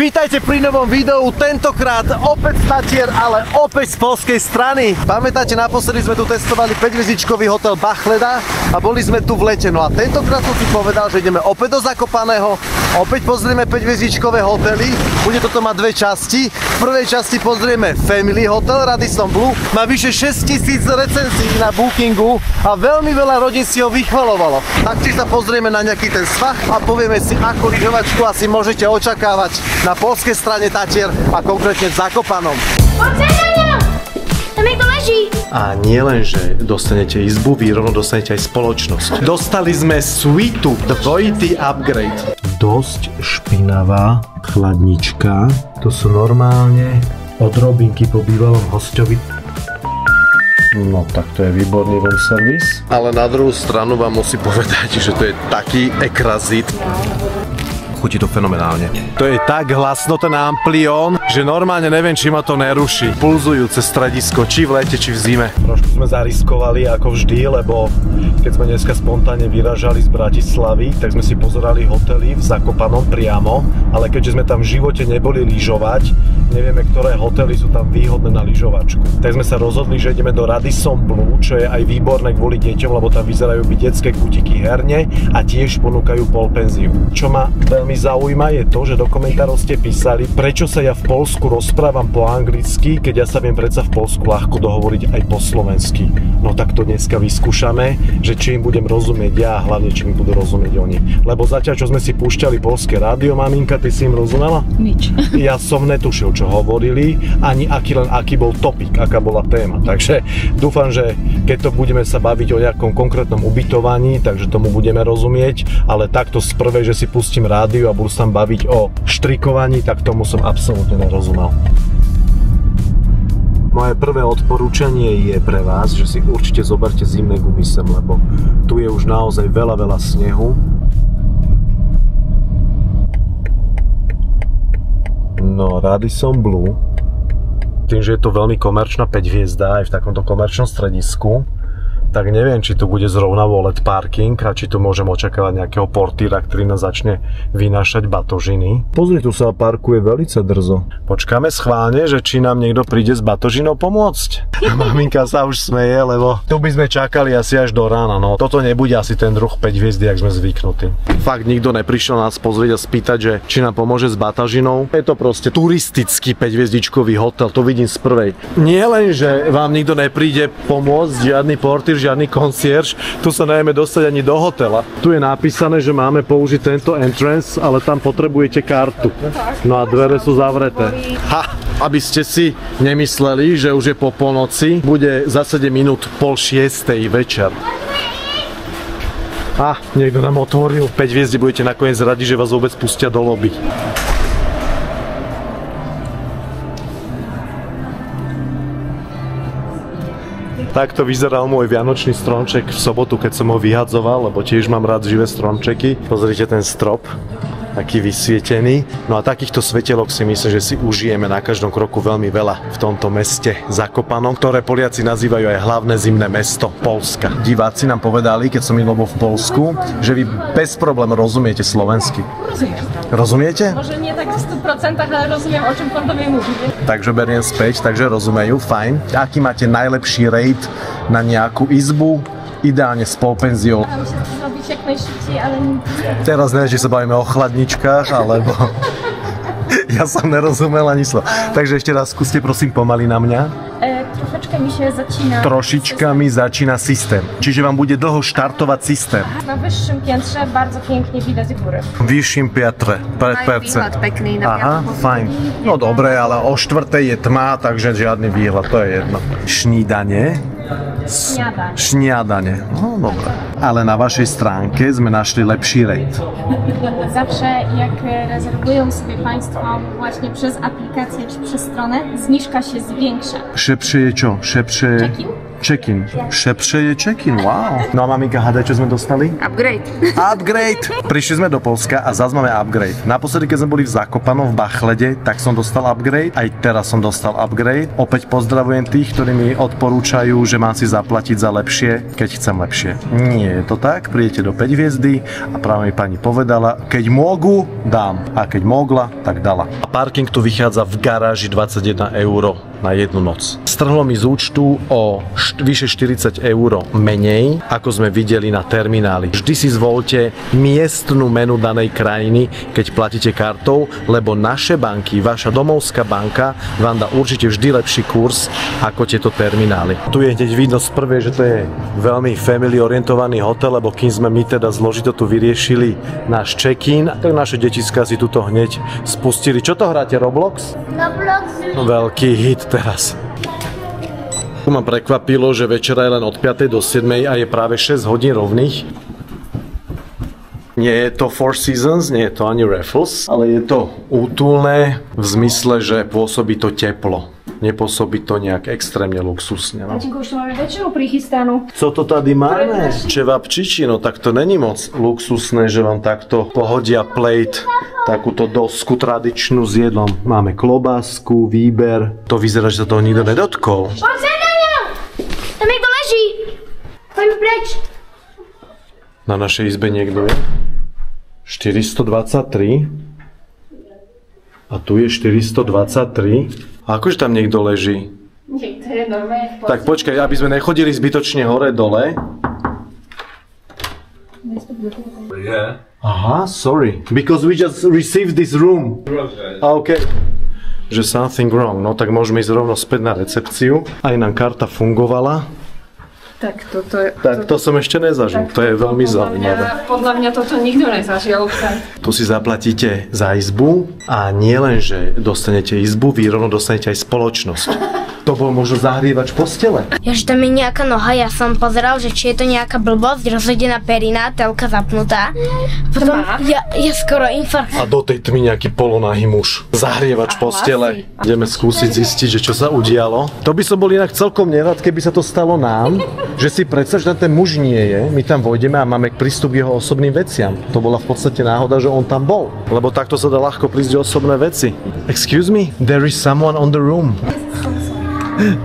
Vítajte pri novom videu, tentokrát opäť z Tatier, ale opäť z poľskej strany. Pamätáte, naposledy sme tu testovali 5-hviezdičkový hotel Bachleda a boli sme tu v lete. No a tentokrát som si povedal, že ideme opäť do Zakopaného, opäť pozrieme 5-hviezdičkové hotely. Bude toto mať dve časti. V prvej časti pozrieme Family Hotel Radisson Blu. Má vyše 6000 recenzií na Bookingu a veľmi veľa rodín si ho vychvalovalo. Taktiež sa pozrieme na nejaký ten svah a povieme si, ako lyžovačku asi môžete očakávať na poľskej strane Tatier a konkrétne v Zakopanom. Tam to leží. A nie len, že dostanete izbu, vy rovno dostanete aj spoločnosť. Dostali sme suitu, dvojitý upgrade. Dosť špinavá chladnička. To sú normálne odrobinky po bývalom hosťovi. No tak to je výborný room service. Ale na druhú stranu vám musím povedať, že to je taký ekrazit. Chutí to fenomenálne. To je tak hlasno ten amplión, že normálne neviem, či ma to neruší. Pulzujúce stredisko, či v lete, či v zime. Trošku sme zariskovali ako vždy, lebo keď sme dneska spontánne vyražali z Bratislavy, tak sme si pozerali hotely v Zakopanom priamo, ale keďže sme tam v živote neboli lyžovať, nevieme, ktoré hotely sú tam výhodné na lyžovačku. Tak sme sa rozhodli, že ideme do Radisson Blu, čo je aj výborné kvôli deťom, lebo tam vyzerajú byť detské kútiky herne a tiež ponúkajú polpenziu. Čo ma veľmi zaujíma je to, že do komentárov ste písali, prečo sa ja v Poľsku rozprávam po anglicky, keď ja sa viem predsa v Poľsku ľahko dohovoriť aj po slovensky. No tak to dneska vyskúšame, že či im budem rozumieť ja a hlavne či mi budú rozumieť oni. Lebo zatiaľ, čo sme si púšťali poľské rádio, maminka, ty si im rozumela? Nič. Ja som netušil, čo hovorili, ani aký bol topik, aká bola téma. Takže dúfam, že keď to budeme sa baviť o nejakom konkrétnom ubytovaní, takže tomu budeme rozumieť, ale takto z prvej, že si pustím rádio a budú sa tam baviť o štrikovaní, tak tomu som absolútne nerozumel. Moje prvé odporúčanie je pre vás, že si určite zoberte zimné gumy sem, lebo tu je už naozaj veľa snehu. No, Radisson Blu, tým, že je to veľmi komerčná 5-hviezda aj v takomto komerčnom stredisku, tak neviem, či tu bude zrovna wallet parking a či tu môžem očakávať nejakého portýra, ktorý nás začne vynášať batožiny. Pozri, tu sa parkuje veľce drzo. Počkáme schválne, že či nám niekto príde s batožinou pomôcť. Maminka sa už smeje, lebo tu by sme čakali asi až do rána. No toto nebude asi ten druh 5 hviezdy, jak sme zvyknutí. Fakt nikto neprišiel nás pozrieť a spýtať, že či nám pomôže s batožinou. Je to proste turistický 5-hviezdičkový hotel, to vidím z prvej. Nie len, že vám nikto nepríde pomôcť, žiadny portýr, žiadny concierge, tu sa nevieme dostať ani do hotela. Tu je napísané, že máme použiť tento entrance, ale tam potrebujete kartu. No a dvere sú zavreté. Ha! Aby ste si nemysleli, že už je po polnoci, bude za 7 minút 5:30 večer. Niekto nám otvoril. 5 hviezdy budete nakoniec radi, že vás vôbec pustia do lobby. Takto vyzeral môj vianočný stromček v sobotu, keď som ho vyhadzoval, lebo tiež mám rád živé stromčeky. Pozrite ten strop, taký vysvietený. No a takýchto svetelok si myslím, že si užijeme na každom kroku veľmi veľa v tomto meste Zakopanom, ktoré Poliaci nazývajú aj hlavné zimné mesto Poľska. Diváci nám povedali, keď som bol v Poľsku, že vy bez problémov rozumiete slovensky. Rozumiete? Może nie tak w 100%, ale rozumiem, o czym pan do mnie mówi. Takže beriem späť, takže rozumejú, fajn. Aký máte najlepší rate na nejakú izbu? Ideálne s polpenziou. Staram się to zrobić jak najszybciej, ale nic. Teraz neviem, či sa bavíme o chladničkách, alebo... Ja som nerozumel ani slovo. Takže ešte raz skúste prosím pomaly na mňa. Troszeczkę mi się zacina. Trošička mi začína systém. Čiže vám bude dlho štartovať systém. Na wyższym piętrze bardzo pięknie widać góry. V vyšším piatre, Výhľad pekný na Aha, fajn. No dobre, ale o 4:00 je tma, takže žiadny výhľad, to je jedno. Šnídanie. Śniadanie. No dobre. Ale na waszej stránke sme našli lepší rate. Zawsze jak rezerwują sobie Państwo właśnie przez aplikację czy przez stronę, zniżka się zwiększa. Szybsze je čo? Szybsze... Check-in? check-in. Šepše je check-in, wow. No a maminka, hádaj, čo sme dostali? Upgrade. Upgrade! Prišli sme do Polska a zase máme upgrade. Naposledy, keď sme boli v Zakopanom v Bachlede, tak som dostal upgrade. Aj teraz som dostal upgrade. Opäť pozdravujem tých, ktorí mi odporúčajú, že mám si zaplatiť za lepšie, keď chcem lepšie. Nie je to tak, prídete do 5 hviezdy a práve mi pani povedala, keď môžu, dám. A keď mogla, tak dala. A parking tu vychádza v garáži 21 € na jednu noc. Strhlo mi z účtu o vyše 40 € menej, ako sme videli na termináli. Vždy si zvolte miestnu menu danej krajiny, keď platíte kartou, lebo naše banky, vaša domovská banka vám dá určite vždy lepší kurz ako tieto terminály. Tu je hneď vidno z prvej, že to je veľmi family orientovaný hotel, lebo kým sme my teda zložito tu vyriešili náš check-in, tak naše detiska si tuto hneď spustili. Čo to hráte, Roblox? Roblox. Veľký hit teraz. Tu ma prekvapilo, že večera je len od 5. do 7. a je práve 6 hodín rovných. Nie je to Four Seasons, nie je to ani Raffles, ale je to útulné v zmysle, že pôsobí to teplo. Nepôsobí to nejak extrémne luxusne. No. Tačinko, už tu máme večeru prichystanú. Co to tady máme? Čevapčiči, no tak to není moc luxusné, že vám takto pohodia plate, takúto dosku tradičnú s jedlom. Máme klobásku, výber. To vyzerá, že sa toho nikto nedotkol. Poď za mnou! Tam niekto leží! Poďme preč! Na našej izbe niekto je? 423. A tu je 423. A akože tam niekto leží? Niekto je normálne. Tak počkaj, aby sme nechodili zbytočne hore-dole. Aha, sorry. Because we just received this room. Okay. Že something wrong. No tak môžeme ísť rovno späť na recepciu. Aj nám karta fungovala. Tak toto je... Tak to som ešte nezažil. To je veľmi zaujímavé. Podľa mňa toto nikto nezažil. Tu si zaplatíte za izbu a nie len, že dostanete izbu, vy rovno dostanete aj spoločnosť. To bol možno zahrievač postele. Že tam je nejaká noha, ja som pozeral, že či je to nejaká blbosť, rozhodená perina, telka zapnutá. Potom ja skoro infarkt. A do tej tmy nejaký polonahý muž. Zahrievač postele. Ideme skúsiť zistiť, že čo sa udialo. To by som bol inak celkom nerad, keby sa to stalo nám. Že si predstav, že tam ten muž nie je, my tam vojdeme a máme prístup k jeho osobným veciam. To bola v podstate náhoda, že on tam bol. Lebo takto sa dá ľahko prísť o osobné veci. Excuse me, there is someone on the room.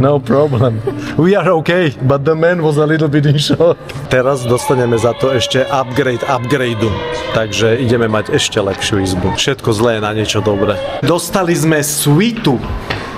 No problem. We are okay, but the man was a little bit in shock. Teraz dostaneme za to ešte upgradeu. Takže ideme mať ešte lepšiu izbu. Všetko zlé je na niečo dobré. Dostali sme suitu.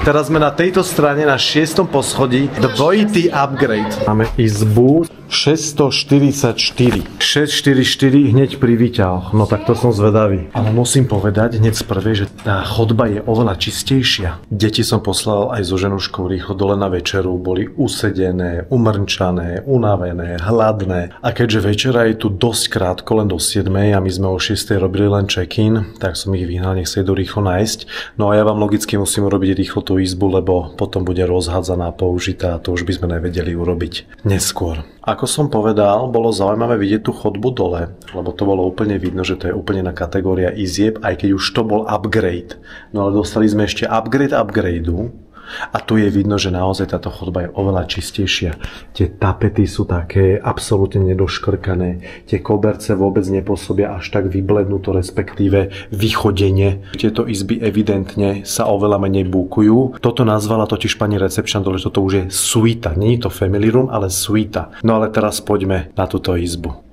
Teraz sme na tejto strane na 6. poschodí, dvojitý upgrade. Máme izbu 644. 644 hneď pri výťahoch. No tak to som zvedavý. Ale musím povedať hneď z prvej, že tá chodba je oveľa čistejšia. Deti som poslal aj so ženuškou rýchlo dole na večeru. Boli usedené, umrčané, unavené, hladné. A keďže večera je tu dosť krátko, len do 7. a my sme o 6. robili len check-in, tak som ich vyhnal, nech sa idú rýchlo nájsť. No a ja vám logicky musím urobiť rýchlo tú izbu, lebo potom bude rozhádzaná, použitá a to už by sme nevedeli urobiť neskôr. Ako som povedal, bolo zaujímavé vidieť tú chodbu dole, lebo to bolo úplne vidno, že to je úplne iná kategória izieb, aj keď už to bol upgrade. No ale dostali sme ešte upgradeu a tu je vidno, že naozaj táto chodba je oveľa čistejšia. Tie tapety sú také absolútne nedoškrkané, tie koberce vôbec nepôsobia až tak vyblednuto, respektíve vychodenie. Tieto izby evidentne sa oveľa menej búkujú. Toto nazvala totiž pani recepčná, že toto už je suita. Nie je to family room, ale suita. No ale teraz poďme na túto izbu.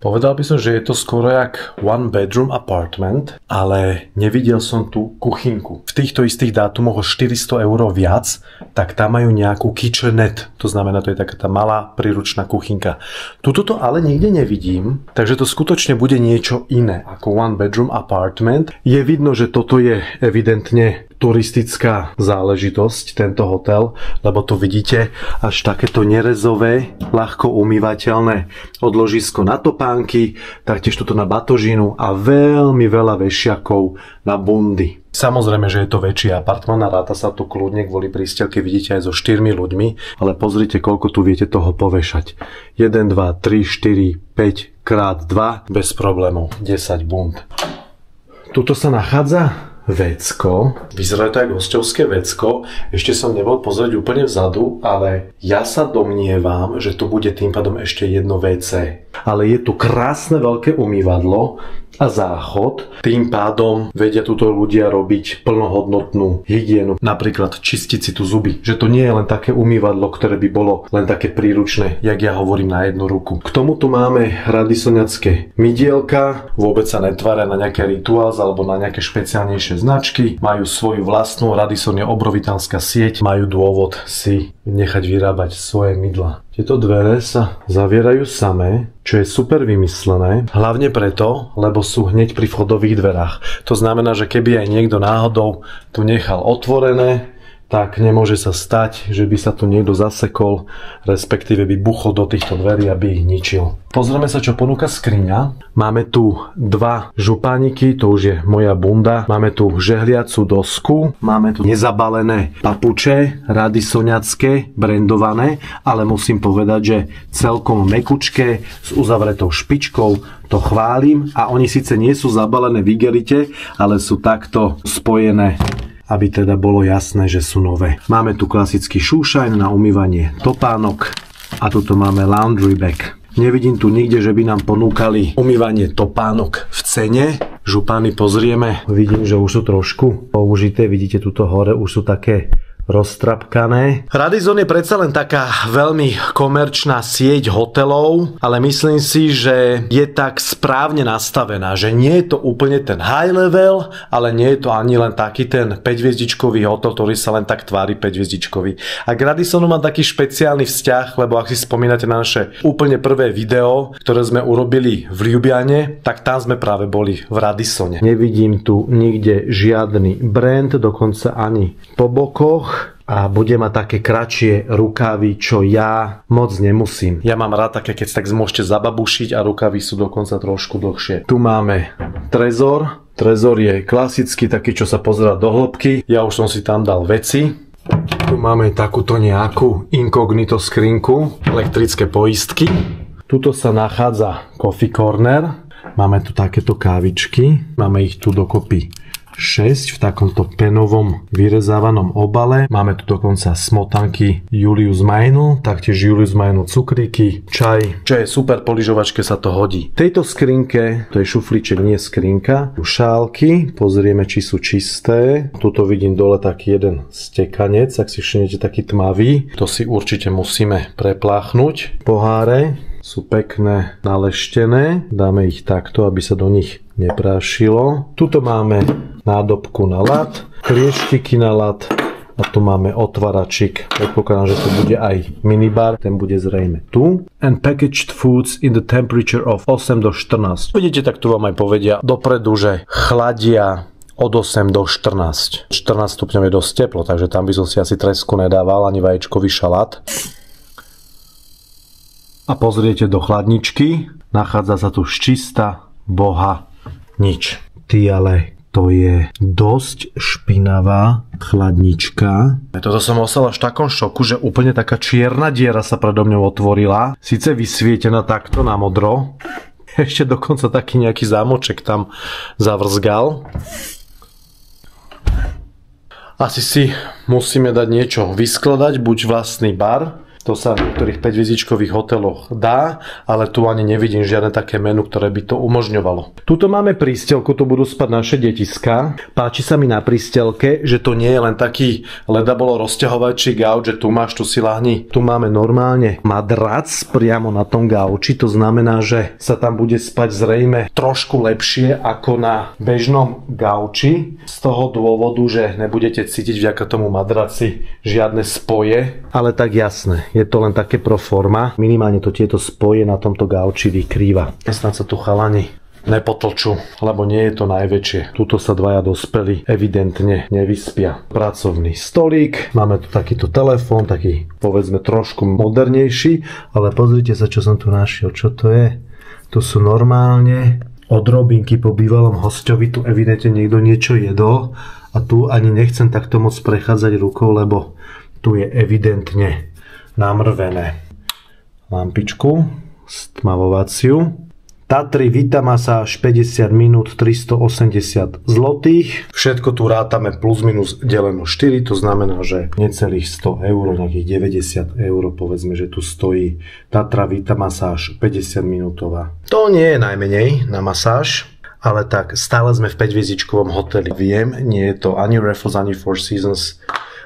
Povedal by som, že je to skoro jak one bedroom apartment, ale nevidel som tu kuchynku. V týchto istých dátumoch o 400 € viac, tak tam majú nejakú kitchenette. To znamená, to je taká tá malá príručná kuchynka. Tuto to ale nikde nevidím, takže to skutočne bude niečo iné ako one bedroom apartment. Je vidno, že toto je evidentne turistická záležitosť, tento hotel, lebo tu vidíte až takéto nerezové, ľahko umývateľné odložisko na topánky, taktiež toto na batožinu a veľmi veľa vešiakov na bundy. Samozrejme, že je to väčší apartman a ráta sa tu kľudne kvôli prístelke, vidíte aj so 4 ľuďmi, ale pozrite, koľko tu viete toho povešať. 1, 2, 3, 4, 5 krát 2, bez problémov, 10 bund. Tuto sa nachádza vecko. Vyzerá to ako hostovské vecko. Ešte som nebol pozrieť úplne vzadu, ale ja sa domnievam, že tu bude tým pádom ešte jedno WC. Ale je tu krásne veľké umývadlo a záchod. Tým pádom vedia túto ľudia robiť plnohodnotnú hygienu. Napríklad čistiť si tu zuby. Že to nie je len také umývadlo, ktoré by bolo len také príručné, jak ja hovorím, na jednu ruku. K tomu tu máme radisoniacké mydielka. Vôbec sa netvária na nejaké rituáls alebo na nejaké špeciálnejšie značky. Majú svoju vlastnú, Radisson je obrovitánska sieť. Majú dôvod si nechať vyrábať svoje mydla. Tieto dvere sa zavierajú samé, čo je super vymyslené, hlavne preto, lebo sú hneď pri vchodových dverách. To znamená, že keby aj niekto náhodou tu nechal otvorené, tak nemôže sa stať, že by sa tu niekto zasekol, respektíve by buchol do týchto dverí, aby ich ničil. Pozrieme sa, čo ponúka skriňa. Máme tu 2 župániky, to už je moja bunda. Máme tu žehliacu dosku, máme tu nezabalené papuče, radisoniacké, brandované, ale musím povedať, že celkom mekučké, s uzavretou špičkou, to chválim. A oni síce nie sú zabalené v igelite, ale sú takto spojené, aby teda bolo jasné, že sú nové. Máme tu klasický šúšajn na umývanie topánok a tuto máme laundry bag. Nevidím tu nikde, že by nám ponúkali umývanie topánok v cene. Župány pozrieme. Vidím, že už sú trošku použité. Vidíte, tuto hore už sú také roztrapkané. Radisson je predsa len taká veľmi komerčná sieť hotelov, ale myslím si, že je tak správne nastavená, že nie je to úplne ten high level, ale nie je to ani len taký ten 5-hviezdičkový hotel, ktorý sa len tak tvári 5-hviezdičkový. A k Radissonu mám taký špeciálny vzťah, lebo ak si spomínate na naše úplne prvé video, ktoré sme urobili v Ljubljane, tak tam sme práve boli v Radissone. Nevidím tu nikde žiadny brand, dokonca ani po bokoch. A bude mať také kratšie rukávy, čo ja moc nemusím. Ja mám rád také, keď sa tak môžete zababušiť a rukávy sú dokonca trošku dlhšie. Tu máme trezor. Trezor je klasický, taký, čo sa pozerá do hĺbky. Ja už som si tam dal veci. Tu máme takúto nejakú inkognito skrinku, elektrické poistky. Tuto sa nachádza coffee corner. Máme tu takéto kávičky. Máme ich tu dokopy 6 v takomto penovom vyrezávanom obale. Máme tu dokonca smotanky Julius Meinl, taktiež Julius Meinl cukríky, čaj, čo je super, po lyžovačke sa to hodí. V tejto skrinke, to je šuflíček, nie skrinka, šálky, pozrieme, či sú čisté. Tuto vidím dole taký jeden stekanec, ak si všimnete, taký tmavý. To si určite musíme prepláchnuť. Poháre sú pekné naleštené, dáme ich takto, aby sa do nich neprášilo. Tuto máme nádobku na ľad, klieštiky na ľad a tu máme otvaračik. Predpokladám, že to bude aj minibar, ten bude zrejme tu. And packaged foods in the temperature of 8 do 14. Vidíte, tak tu vám aj povedia dopredu, že chladia od 8 do 14. 14 stupňov je dosť teplo, takže tam by som si asi tresku nedával, ani vaječkový šalát. A pozriete do chladničky, nachádza sa tu čistá boha nič. Ty ale to je dosť špinavá chladnička. Toto som ostal až v takom šoku, že úplne taká čierna diera sa predo mňou otvorila. Sice vysvietená takto na modro. Ešte dokonca taký nejaký zámoček tam zavrzgal. Asi si musíme dať niečo vyskladať, buď vlastný bar. To sa v niektorých 5-hviezdičkových hoteloch dá, ale tu ani nevidím žiadne také menu, ktoré by to umožňovalo. Tuto máme prístelku, tu budú spať naše detiská. Páči sa mi na prístelke, že to nie je len taký ledabolo rozťahovačí gauč, že tu máš, tu si lahni. Tu máme normálne madrac priamo na tom gauči, to znamená, že sa tam bude spať zrejme trošku lepšie ako na bežnom gauči. Z toho dôvodu, že nebudete cítiť vďaka tomu madraci žiadne spoje, ale tak jasné. Je to len také pro forma. Minimálne to tieto spoje na tomto gauči vykrýva. Snad sa tu chalani nepotlču, lebo nie je to najväčšie. Tuto sa dvaja dospelí evidentne nevyspia. Pracovný stolík, máme tu takýto telefón, taký povedzme trošku modernejší, ale pozrite sa, čo som tu našiel, čo to je. Tu sú normálne odrobinky po bývalom hosťovi, tu evidentne niekto niečo jedol a tu ani nechcem takto moc prechádzať rukou, lebo tu je evidentne namrvené. Lampičku stmavovaciu. Tatry Vita masáž 50 minút 380 zlotých. Všetko tu rátame plus minus deleno 4, to znamená, že necelých 100 eur, nejakých 90 eur, povedzme, že tu stojí Tatra Vita masáž 50 minútová. To nie je najmenej na masáž, ale tak stále sme v 5-hviezdičkovom hoteli. Viem, nie je to ani Raffles, ani Four Seasons,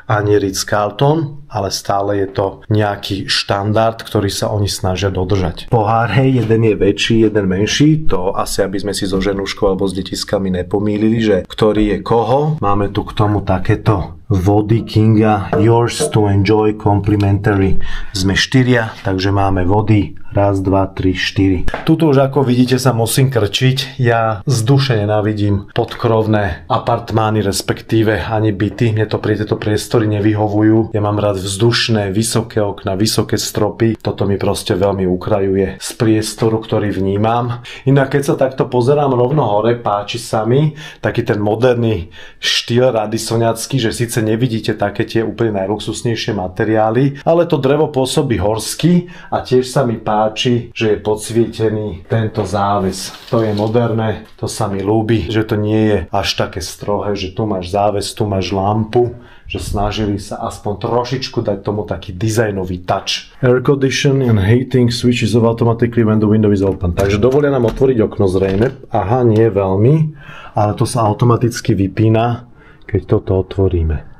ani Ritz-Carlton, ale stále je to nejaký štandard, ktorý sa oni snažia dodržať. Poháre, jeden je väčší, jeden menší, to asi aby sme si so ženuškou alebo s detiskami nepomýlili, že ktorý je koho. Máme tu k tomu takéto vody Kinga, yours to enjoy complimentary. Sme 4, takže máme vody. 1, 2, 3, 4. Tuto už ako vidíte sa musím krčiť. Ja z duše nenávidím podkrovné apartmány, respektíve ani byty. Mne to pri tieto priestory nevyhovujú. Ja mám rád vzdušné, vysoké okna, vysoké stropy. Toto mi proste veľmi ukrajuje z priestoru, ktorý vnímam. Inak keď sa takto pozerám rovno hore, páči sa mi taký ten moderný štýl radisoniacký, že síce nevidíte také tie úplne najluxusnejšie materiály, ale to drevo pôsobí horsky a tiež sa mi páči, že je podsvietený tento záves. To je moderné, to sa mi ľúbi, že to nie je až také strohé, že tu máš záves, tu máš lampu, že snažili sa aspoň trošičku dať tomu taký dizajnový touch. Air conditioning and heating switches off automatically when the window is open. Takže dovolia nám otvoriť okno zrejme. Aha, nie veľmi, ale to sa automaticky vypína, keď toto otvoríme.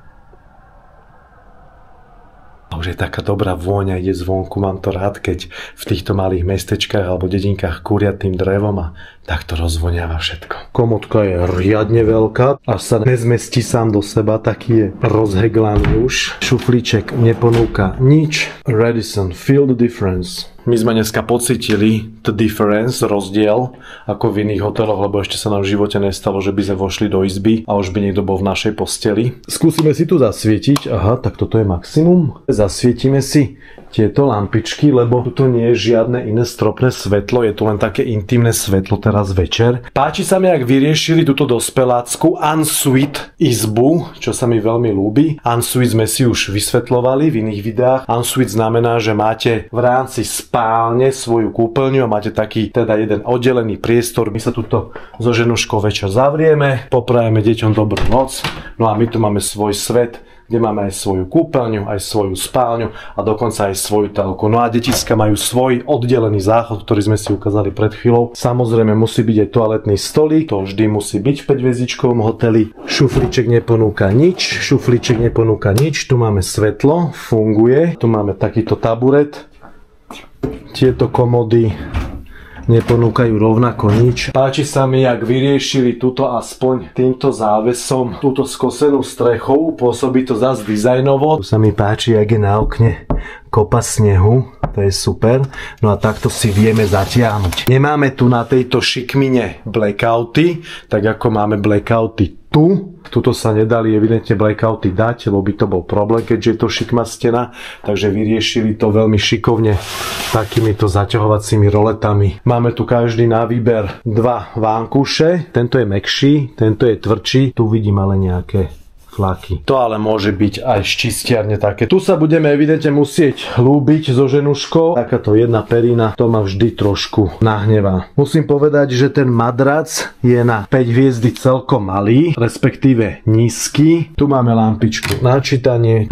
Už je taká dobrá vôňa, ide zvonku, mám to rád, keď v týchto malých mestečkách alebo dedinkách kúria tým drevom a takto rozvoniava všetko. Komodka je riadne veľká, až sa nezmestí sám do seba, taký je rozheglaný už. Šuflíček neponúka nič. Radisson, feel the difference. My sme dneska pocítili the difference, rozdiel, ako v iných hoteloch, lebo ešte sa nám v živote nestalo, že by sme vošli do izby a už by niekto bol v našej posteli. Skúsime si tu zasvietiť. Aha, tak toto je maximum. Zasvietime si tieto lampičky, lebo tu nie je žiadne iné stropné svetlo, je tu len také intimné svetlo teraz večer. Páči sa mi, ak vyriešili túto dospelácku ensuite izbu, čo sa mi veľmi ľúbi. Ensuite sme si už vysvetľovali v iných videách. Ensuite znamená, že máte v rámci spálne svoju kúpeľňu a máte taký teda jeden oddelený priestor. My sa tuto so ženuškou večer zavrieme, poprajeme deťom dobrú noc, no a my tu máme svoj svet, kde máme aj svoju kúpeľňu, aj svoju spálňu a dokonca aj svoju telku. No a detiska majú svoj oddelený záchod, ktorý sme si ukázali pred chvíľou. Samozrejme musí byť aj toaletný stolík, to vždy musí byť v 5-hviezdičkovom hoteli. Šuflíček neponúka nič, tu máme svetlo, funguje, tu máme takýto taburet. Tieto komody neponúkajú rovnako nič. Páči sa mi, jak vyriešili túto aspoň týmto závesom, túto skosenú strechou, pôsobí to zase dizajnovo. Tu sa mi páči, jak je na okne kopa snehu, to je super. No a takto si vieme zatiahnuť. Nemáme tu na tejto šikmine blackouty, tak ako máme blackouty tu. Tuto sa nedali evidentne blackouty dať, lebo by to bol problém, keďže je to šikma stena. Takže vyriešili to veľmi šikovne takýmito zaťahovacími roletami. Máme tu každý na výber dva vánkuše. Tento je mäkší, tento je tvrdší. Tu vidím ale nejaké flaky. To ale môže byť aj ščistiarne také. Tu sa budeme evidentne musieť ľúbiť so ženuškou. Takáto jedna perina, to ma vždy trošku nahnevá. Musím povedať, že ten madrac je na 5 hviezdy celkom malý, respektíve nízky. Tu máme lampičku na čítanie.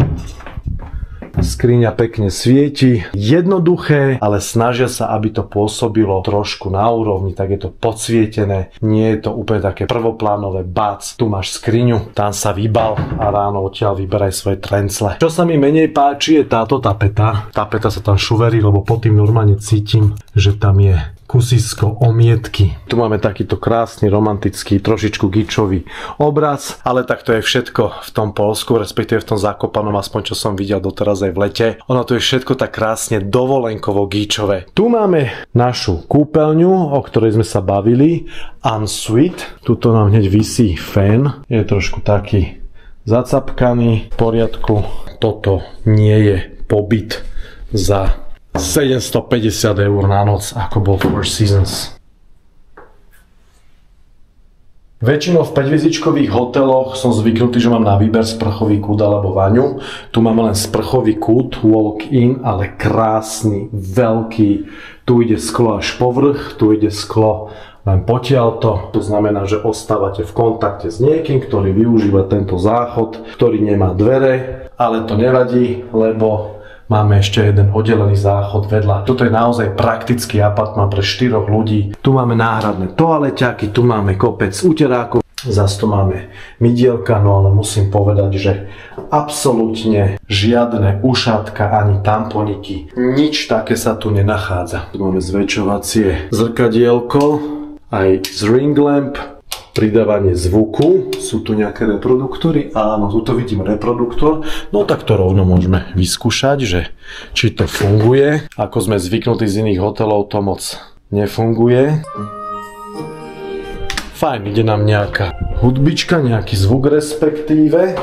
Skriňa pekne svieti. Jednoduché, ale snažia sa, aby to pôsobilo trošku na úrovni, tak je to podsvietené. Nie je to úplne také prvoplánové, bac, tu máš skriňu, tam sa vybal a ráno odtiaľ vyberaj svoje trencle. Čo sa mi menej páči, je táto tapeta. Tapeta sa tam šuverí, lebo pod tým normálne cítim, že tam je kusisko omietky. Tu máme takýto krásny, romantický, trošičku gičový obraz, ale tak to je všetko v tom Poľsku, respektíve v tom Zakopanom, aspoň čo som videl doteraz aj v lete. Ono to je všetko tak krásne dovolenkovo gíčové. Tu máme našu kúpeľňu, o ktorej sme sa bavili, ensuite. Tuto nám hneď visí fén, je trošku taký zacapkaný, v poriadku. Toto nie je pobyt za 750 eur na noc, ako bol Four Seasons. Väčšinou v 5-hviezdičkových hoteloch som zvyknutý, že mám na výber sprchový kút alebo vaňu. Tu máme len sprchový kút, walk-in, ale krásny, veľký. Tu ide sklo až po vrch, tu ide sklo len potiaľto. To znamená, že ostávate v kontakte s niekým, ktorý využíva tento záchod, ktorý nemá dvere, ale to nevadí, lebo máme ešte jeden oddelený záchod vedľa. Toto je naozaj praktický apartmán pre 4 ľudí. Tu máme náhradné toaleťaky, tu máme kopec uterákov. Zas tu máme mydielka, no ale musím povedať, že absolútne žiadne ušátka ani tamponiky. Nič také sa tu nenachádza. Tu máme zväčšovacie zrkadielko, aj z ring lamp, pridávanie zvuku. Sú tu nejaké reproduktory? Áno, tuto vidím reproduktor. No tak to rovno môžeme vyskúšať, že či to funguje. Ako sme zvyknutí z iných hotelov, to moc nefunguje. Fajn, ide nám nejaká hudbička, nejaký zvuk respektíve.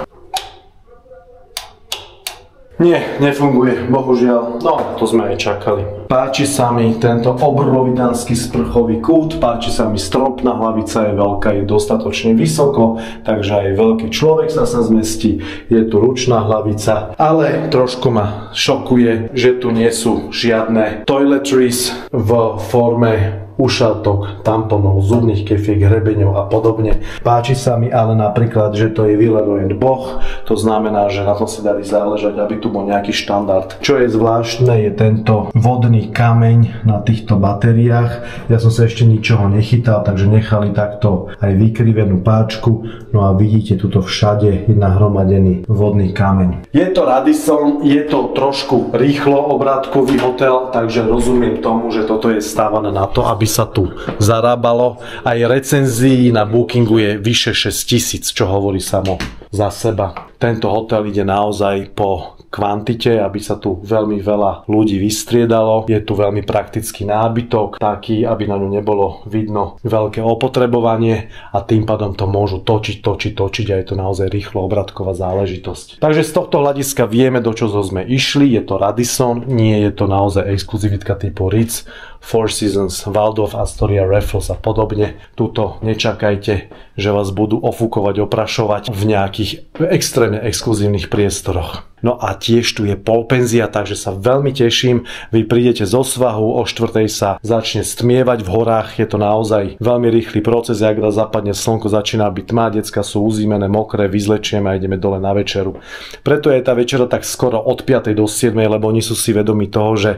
Nie, nefunguje, bohužiaľ. No, to sme aj čakali. Páči sa mi tento obrovidanský sprchový kút, páči sa mi stropná hlavica, je veľká, je dostatočne vysoko, takže aj veľký človek sa zmestí. Je tu ručná hlavica, ale trošku ma šokuje, že tu nie sú žiadne toiletries v forme ušatok, tamponov, zubných kefiek, hrebeňov a podobne. Páči sa mi ale napríklad, že to je Villeroy & Boch, to znamená, že na to si dali záležať, aby tu bol nejaký štandard. Čo je zvláštne, je tento vodný kameň na týchto batériách. Ja som sa ešte ničoho nechytal, takže nechali takto aj vykrivenú páčku. No a vidíte, tuto všade je nahromadený vodný kameň. Je to Radisson, je to trošku rýchlo obrátkový hotel, takže rozumiem tomu, že toto je stávané na to, aby sa tu zarábalo. Aj recenzií na Bookingu je vyše 6 000, čo hovorí samo za seba. Tento hotel ide naozaj po kvantite, aby sa tu veľmi veľa ľudí vystriedalo. Je tu veľmi praktický nábytok, taký, aby na ňu nebolo vidno veľké opotrebovanie a tým pádom to môžu točiť a je to naozaj rýchlo obratková záležitosť. Takže z tohto hľadiska vieme, do čoho sme išli. Je to Radisson, nie je to naozaj exkluzivitka typu Ritz, Four Seasons, Waldorf Astoria, Raffles a podobne. Tuto nečakajte, že vás budú ofúkovať, oprašovať v nejakých extrémne exkluzívnych priestoroch. No a tiež tu je polpenzia, takže sa veľmi teším. Vy prídete zo svahu, o 4:00 sa začne stmievať v horách. Je to naozaj veľmi rýchly proces, jak raz zapadne slnko, začína byť tma, decka sú uzímené, mokré, vyzlečieme a ideme dole na večeru. Preto je tá večera tak skoro od 5:00 do 7:00, lebo oni sú si vedomi toho, že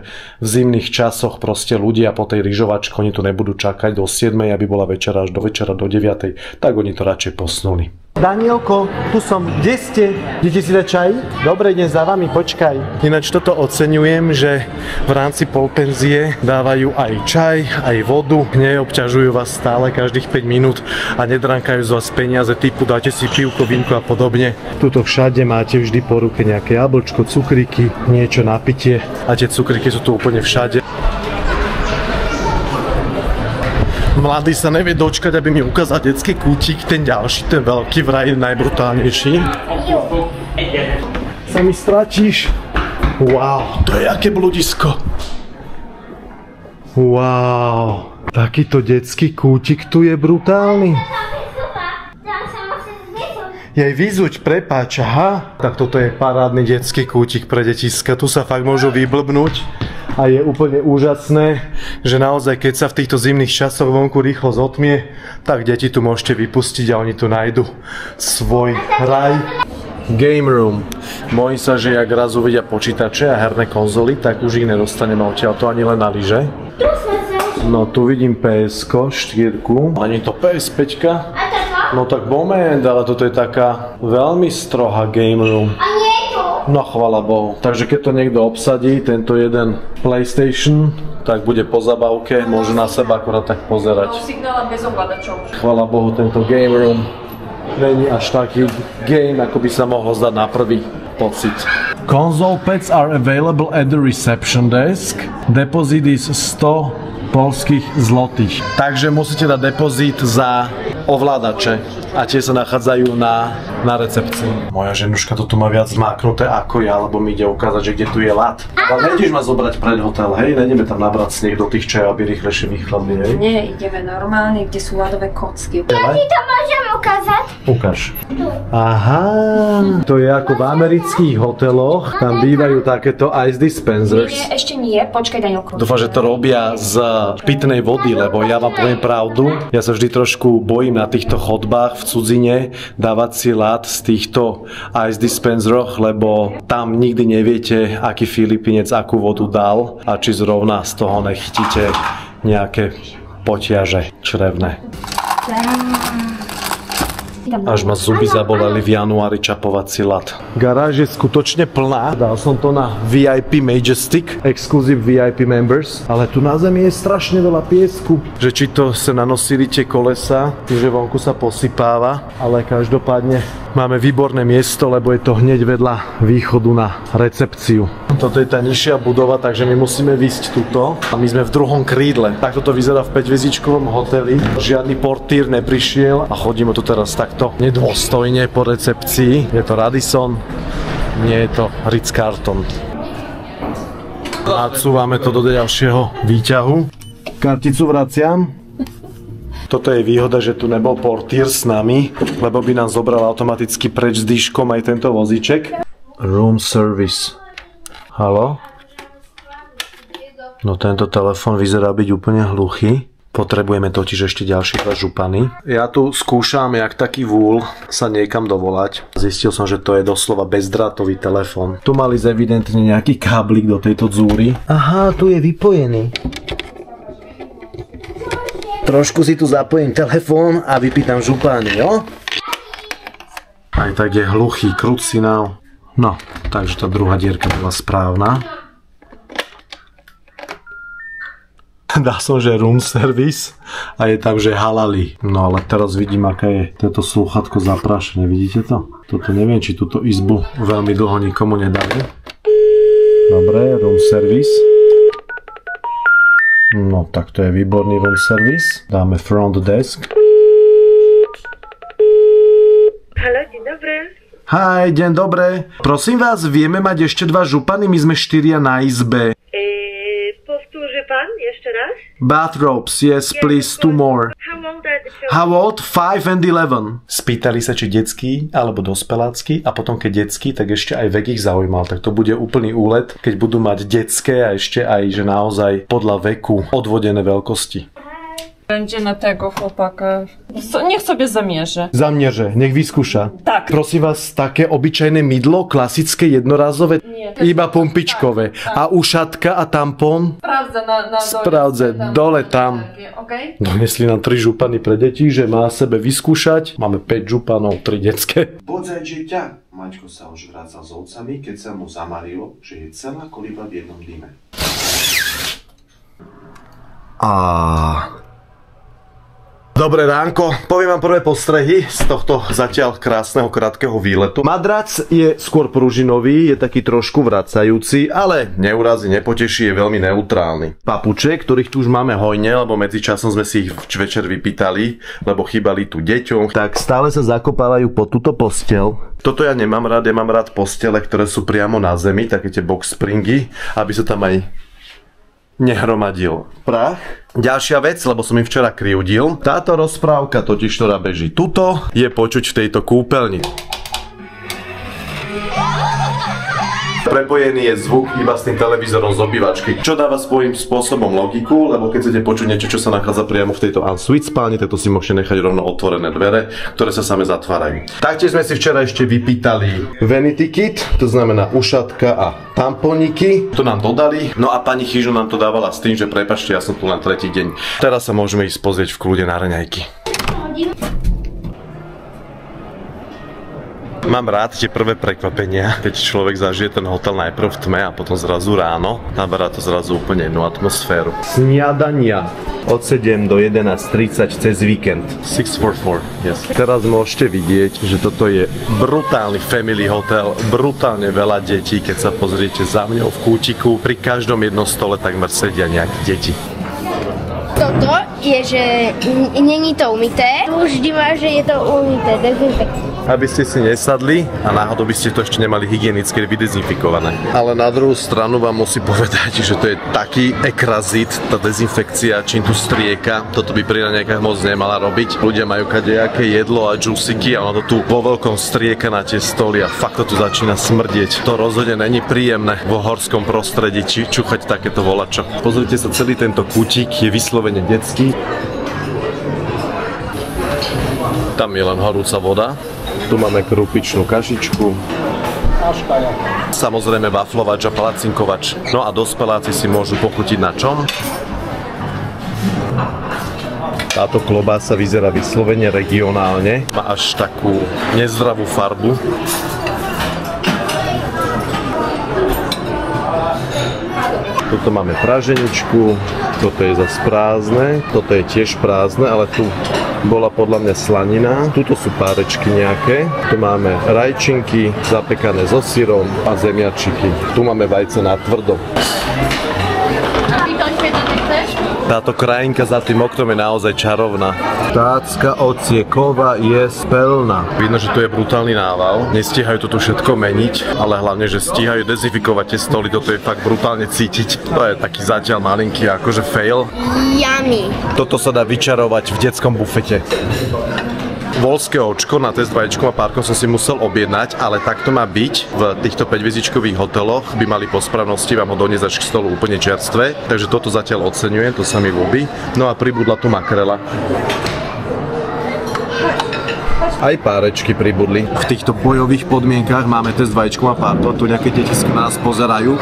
v zimných časoch proste ľudia po tej lyžovačke, oni tu nebudú čakať do 7:00, aby bola večera až do večera do 9:00, tak oni to radšej posnuli. Danielko, tu som. Kde ste? Idete si dať čaj? Dobre, idem za vami, počkaj. Ináč toto oceňujem, že v rámci polpenzie dávajú aj čaj, aj vodu. Neobťažujú vás stále každých 5 minút a nedránkajú z vás peniaze typu dáte si pivko, vínko a podobne. Tuto všade máte vždy po ruke nejaké jablčko, cukriky, niečo na pitie a tie cukriky sú tu úplne všade. Mladý sa nevie dočkať, aby mi ukázal detský kútik, ten ďalší, ten veľký, vraj najbrutálnejší. Sa mi stratíš. Wow, to je aké bludisko. Wow, takýto detský kútik tu je brutálny. Jej vyzuť, prepáč, aha. Tak toto je parádny detský kútik pre detiska, tu sa fakt môžu vyblbnúť. A je úplne úžasné, že naozaj keď sa v týchto zimných časoch vonku rýchlo zotmie, tak deti tu môžete vypustiť a oni tu nájdu svoj raj. Game room. Bojím sa, že jak raz uvidia počítače a herné konzoly, tak už ich nedostaneme odtiaľto ani len na lyže. No tu vidím PS-ko, 4, ani to PS5. No tak moment, ale toto je taká veľmi strohá game room. No chvala Bohu. Takže keď to niekto obsadí, tento jeden PlayStation, tak bude po zabavke, môže na seba akorát tak pozerať. Signál bez ovládačov. Chvala Bohu, tento game room není až taký game, ako by sa mohlo zdať na prvý pocit. Console pads are available at the reception desk. Deposit is 100 poľských zlotých. Takže musíte dať depozit za ovládače a tie sa nachádzajú na recepcii. Moja ženuška to tu má viac zmáknuté ako ja, lebo mi ide ukázať, že kde tu je ľad. Ale nejdeš ma zobrať pred hotel, hej? Nejdeme tam nabrať sneh do tých čajov, aby rýchlejšie vychladli, hej? Nie, ideme normálne, kde sú ľadové kocky. Ja ti to môžem ukázať? Ukáž. Aha, to je ako v amerických hoteloch, tam bývajú takéto ice dispensers. Nie, ešte nie, počkaj Danielko. Dúfam, že to robia z pitnej vody, lebo ja vám poviem pravdu, ja sa vždy trošku bojím na týchto chodbách v cudzine dávať si ľad z týchto ice dispenseroch, lebo tam nikdy neviete, aký Filipínec akú vodu dal a či zrovna z toho nechytíte nejaké potiaže črevné. Až ma zuby zaboleli v januári čapovací ľad. Garáž je skutočne plná. Dal som to na VIP Majestic, Exclusive VIP Members, ale tu na zemi je strašne veľa piesku. Že či to sa nanosili tie kolesa, že vonku sa posypáva, ale každopádne máme výborné miesto, lebo je to hneď vedľa východu na recepciu. Toto je tá nižšia budova, takže my musíme výsť tuto a my sme v druhom krídle. Takto to vyzerá v 5-hviezdičkovom hoteli. Žiadny portýr neprišiel a chodíme tu teraz takto nedôstojne po recepcii. Je to Radisson, nie je to Ritz-Carlton. Nadsúvame to do ďalšieho výťahu. Karticu vraciam. Toto je výhoda, že tu nebol portýr s nami, lebo by nám zobral automaticky preč s dýškom aj tento vozíček. Room service. Haló? No tento telefon vyzerá byť úplne hluchý. Potrebujeme totiž ešte ďalšie dva župany. Ja tu skúšam, jak taký vúl sa niekam dovolať. Zistil som, že to je doslova bezdrátový telefon. Tu mali evidentne nejaký káblik do tejto dzúry. Aha, tu je vypojený. Trošku si tu zapojím telefón a vypýtam župány, jo? Aj tak je hluchý, krút signál. No, takže tá druhá dierka bola správna. Dal som, že room service a je tam, že halali. No ale teraz vidím, aká je toto slúchatko zaprášené. Vidíte to? Toto neviem, či túto izbu veľmi dlho nikomu nedali. Dobre, room service. No tak to je výborný room service. Dáme front desk. Haló, deň dobrý. Hi, deň dobré. Prosím vás, vieme mať ešte dva župany? My sme 4 na izbe. Powtórzy pan jeszcze raz? Bathrobes, yes, please, 2 more. How old are the children? How old? 5 and 11. Spýtali sa, či detský alebo dospelácky a potom keď detský, tak ešte aj vek ich zaujímal. Tak to bude úplný úlet, keď budú mať detské a ešte aj, že naozaj podľa veku odvodené veľkosti. Będzie na tego chłopaka. Niech sobie zamierzy. Zamierze, nech vyskúša. Tak. Prosím vás, také obyčajné mydlo, klasické, jednorázové, iba pumpičkové. A ušatka a tampón? Sprawdzę na dole. Sprawdzę, dole tam. Okay? Donesli nám 3 župany pre deti, že má sebe vyskúšať. Máme 5 županov, 3 detské. Poďaj, dieťa. Maťko sa už vracal s ovcami, keď sa mu zamarilo, že je celá koliba v jednom dime. Dobré ránko, poviem vám prvé postrehy z tohto zatiaľ krásneho krátkeho výletu. Madrac je skôr pružinový, je taký trošku vracajúci, ale neurazí, nepoteší, je veľmi neutrálny. Papuče, ktorých tu už máme hojne, lebo medzičasom sme si ich večer vypýtali, lebo chýbali tu deťom, tak stále sa zakopávajú pod túto posteľ. Toto ja nemám rád, ja mám rád postele, ktoré sú priamo na zemi, také tie box springy, aby sa tam aj nehromadil prach. Ďalšia vec, lebo som im včera kriudil, táto rozprávka totiž, ktorá beží tuto, je počuť v tejto kúpeľni. Prepojený je zvuk iba s tým televízorom z obývačky, čo dáva svojím spôsobom logiku, lebo keď chcete počuť niečo, čo sa nachádza priamo v tejto ensuite spálni, tak to si môžete nechať rovno otvorené dvere, ktoré sa same zatvárajú. Taktiež sme si včera ešte vypýtali vanity kit, to znamená ušatka a tamponiky. To nám dodali, no a pani Chyžu nám to dávala s tým, že prepáčte, ja som tu len 3. deň. Teraz sa môžeme ísť pozrieť v kľude na raňajky. Mám rád tie prvé prekvapenia, keď človek zažije ten hotel najprv v tme a potom zrazu ráno. Naberá to zrazu úplne inú atmosféru. Sniadania od 7 do 11:30 cez víkend. 644, yes. Teraz môžete vidieť, že toto je brutálny family hotel, brutálne veľa detí, keď sa pozriete za mňou v kútiku. Pri každom jednom stole takmer sedia nejaké deti. Toto je, že není to umyté. Vždy má, že je to umyté, dezinfekcie. Aby ste si nesadli a náhodou by ste to ešte nemali hygienicky vydezinfikované. Ale na druhú stranu vám musím povedať, že to je taký ekrazit, tá dezinfekcia, čím tu strieka. Toto by pri raňajkách moc nemala robiť. Ľudia majú kadejaké jedlo a džusiky a ono to tu vo veľkom strieka na tie stoly a fakt to tu začína smrdieť. To rozhodne není príjemné vo horskom prostredí čuchať takéto volačo. Pozrite sa, celý tento kútik je vyslovene detský. Tam je len horúca voda. Tu máme krupičnú kašičku. Samozrejme waflovač a palacinkovač. No a dospeláci si môžu pochutiť na čom? Táto klobása vyzerá vyslovene regionálne. Má až takú nezdravú farbu. Tuto máme praženičku, toto je zase prázdne, toto je tiež prázdne, ale tu bola podľa mňa slanina. Tuto sú párečky nejaké. Tu máme rajčinky zapekané so syrom a zemiačiky. Tu máme vajce na tvrdo. Táto krajinka za tým oknom je naozaj čarovná. Tácka ocieková je spelná. Vidno, že tu je brutálny nával. Nestíhajú to tu všetko meniť, ale hlavne, že stíhajú dezinfikovať tie stoly. Toto je fakt brutálne cítiť. To je taký zatiaľ malinký akože fail. Yummy. Toto sa dá vyčarovať v detskom bufete. Voľské očko na test vajíčkom a párkom som si musel objednať, ale takto má byť. V týchto 5-hviezdičkových hoteloch by mali po správnosti vám ho doniesť až k stolu úplne čerstvé, takže toto zatiaľ oceňujem, to sa mi ľúbi. No a pribudla tu makrela. Aj párečky pribudli. V týchto bojových podmienkach máme test vajíčkom a párkom, tu nejaké deti na nás pozerajú.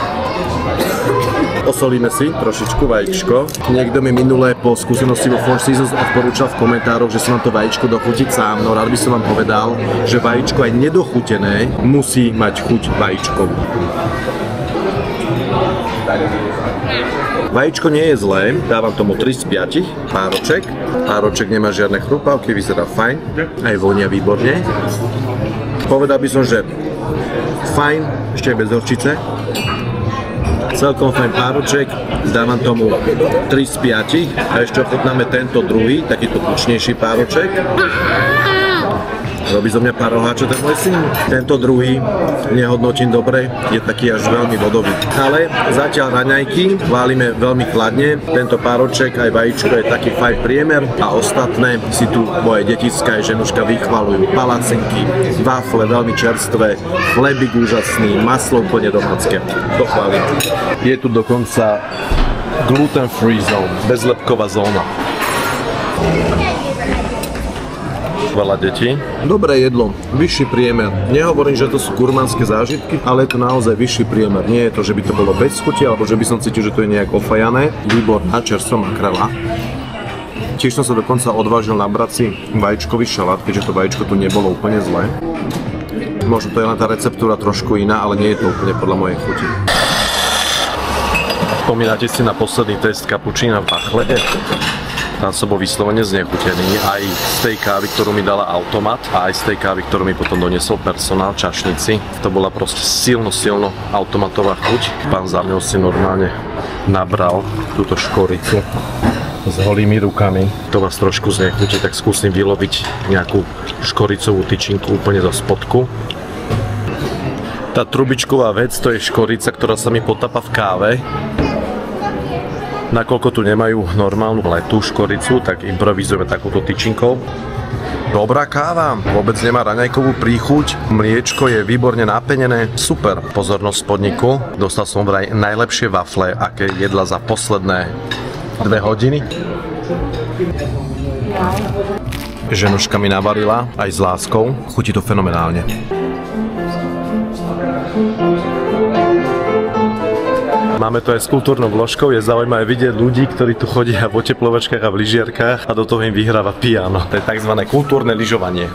Osolíme si trošičku vajíčko. Niekto mi minulé po skúsenosti vo Four Seasons odporúčal v komentároch, že si mám to vajíčko dochutiť sám. No rád by som vám povedal, že vajíčko aj nedochutené musí mať chuť vajíčkovú. Vajíčko nie je zlé, dávam tomu 3 z 5 pároček. Pároček nemá žiadne chrupavky, vyzerá fajn, aj vonia výborne. Povedal by som, že fajn, ešte aj bez horčice. Celkom fajn pároček, dávam tomu 3 z 5 a ešte ochutnáme tento druhý, takýto tučnejší pároček. Robí zo mňa paroháča ten môj syn. Tento druhý nehodnotím dobre, je taký až veľmi vodový. Ale zatiaľ raňajky válime veľmi chladne. Tento pároček aj vajíčko je taký fajn priemer a ostatné si tu moje detička aj ženuška vychvalujú. Palacinky, wafle veľmi čerstvé, chlebík úžasný, maslo úplne domácké. To chválim. Je tu dokonca gluten-free zone, bezlepková zóna. Veľa detí. Dobré jedlo, vyšší priemer. Nehovorím, že to sú gurmánske zážitky, ale je to naozaj vyšší priemer. Nie je to, že by to bolo bez chuti, alebo že by som cítil, že to je nejak ofajané. Výborná čerstvá makrela. Tiež som sa dokonca odvážil nabrať si vajíčkový šalát, keďže to vajíčko tu nebolo úplne zlé. Možno to je len tá receptúra trošku iná, ale nie je to úplne podľa mojej chuti. Spomínate si na posledný test kapučína v Achlede? Tam som bol vyslovene znechutený aj z tej kávy, ktorú mi dala automat a aj z tej kávy, ktorú mi potom doniesol personál, čašníci. To bola proste silno automatová chuť. Pán za mňou si normálne nabral túto škoricu s holými rukami. To vás trošku znechutí, tak skúsim vyloviť nejakú škoricovú tyčinku úplne zo spodku. Tá trubičková vec, to je škorica, ktorá sa mi potápa v káve. Nakoľko tu nemajú normálnu letú škoricu, tak improvizujeme takúto tyčinkou. Dobrá káva, vôbec nemá raňajkovú príchuť, mliečko je výborne napenené, super. Pozornosť podniku, dostal som vraj najlepšie wafle, aké jedla za posledné 2 hodiny. Ženuška mi navarila, aj s láskou, chutí to fenomenálne. Máme to aj s kultúrnou vložkou, je zaujímavé vidieť ľudí, ktorí tu chodia v oteplovačkách a v lyžiarkách a do toho im vyhráva piano. To je tzv. Kultúrne lyžovanie.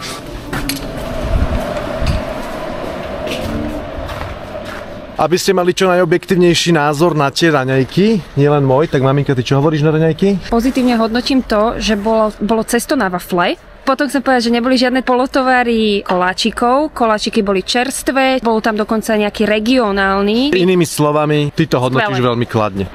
Aby ste mali čo najobjektívnejší názor na tie raňajky, nielen môj, tak maminka, ty čo hovoríš na raňajky? Pozitívne hodnotím to, že bolo cesto na wafle. Potom chcem povedať, že neboli žiadne polotovary koláčikov. Koláčiky boli čerstvé, bol tam dokonca nejaký regionálny. Inými slovami, ty to hodnotíš veľmi kladne.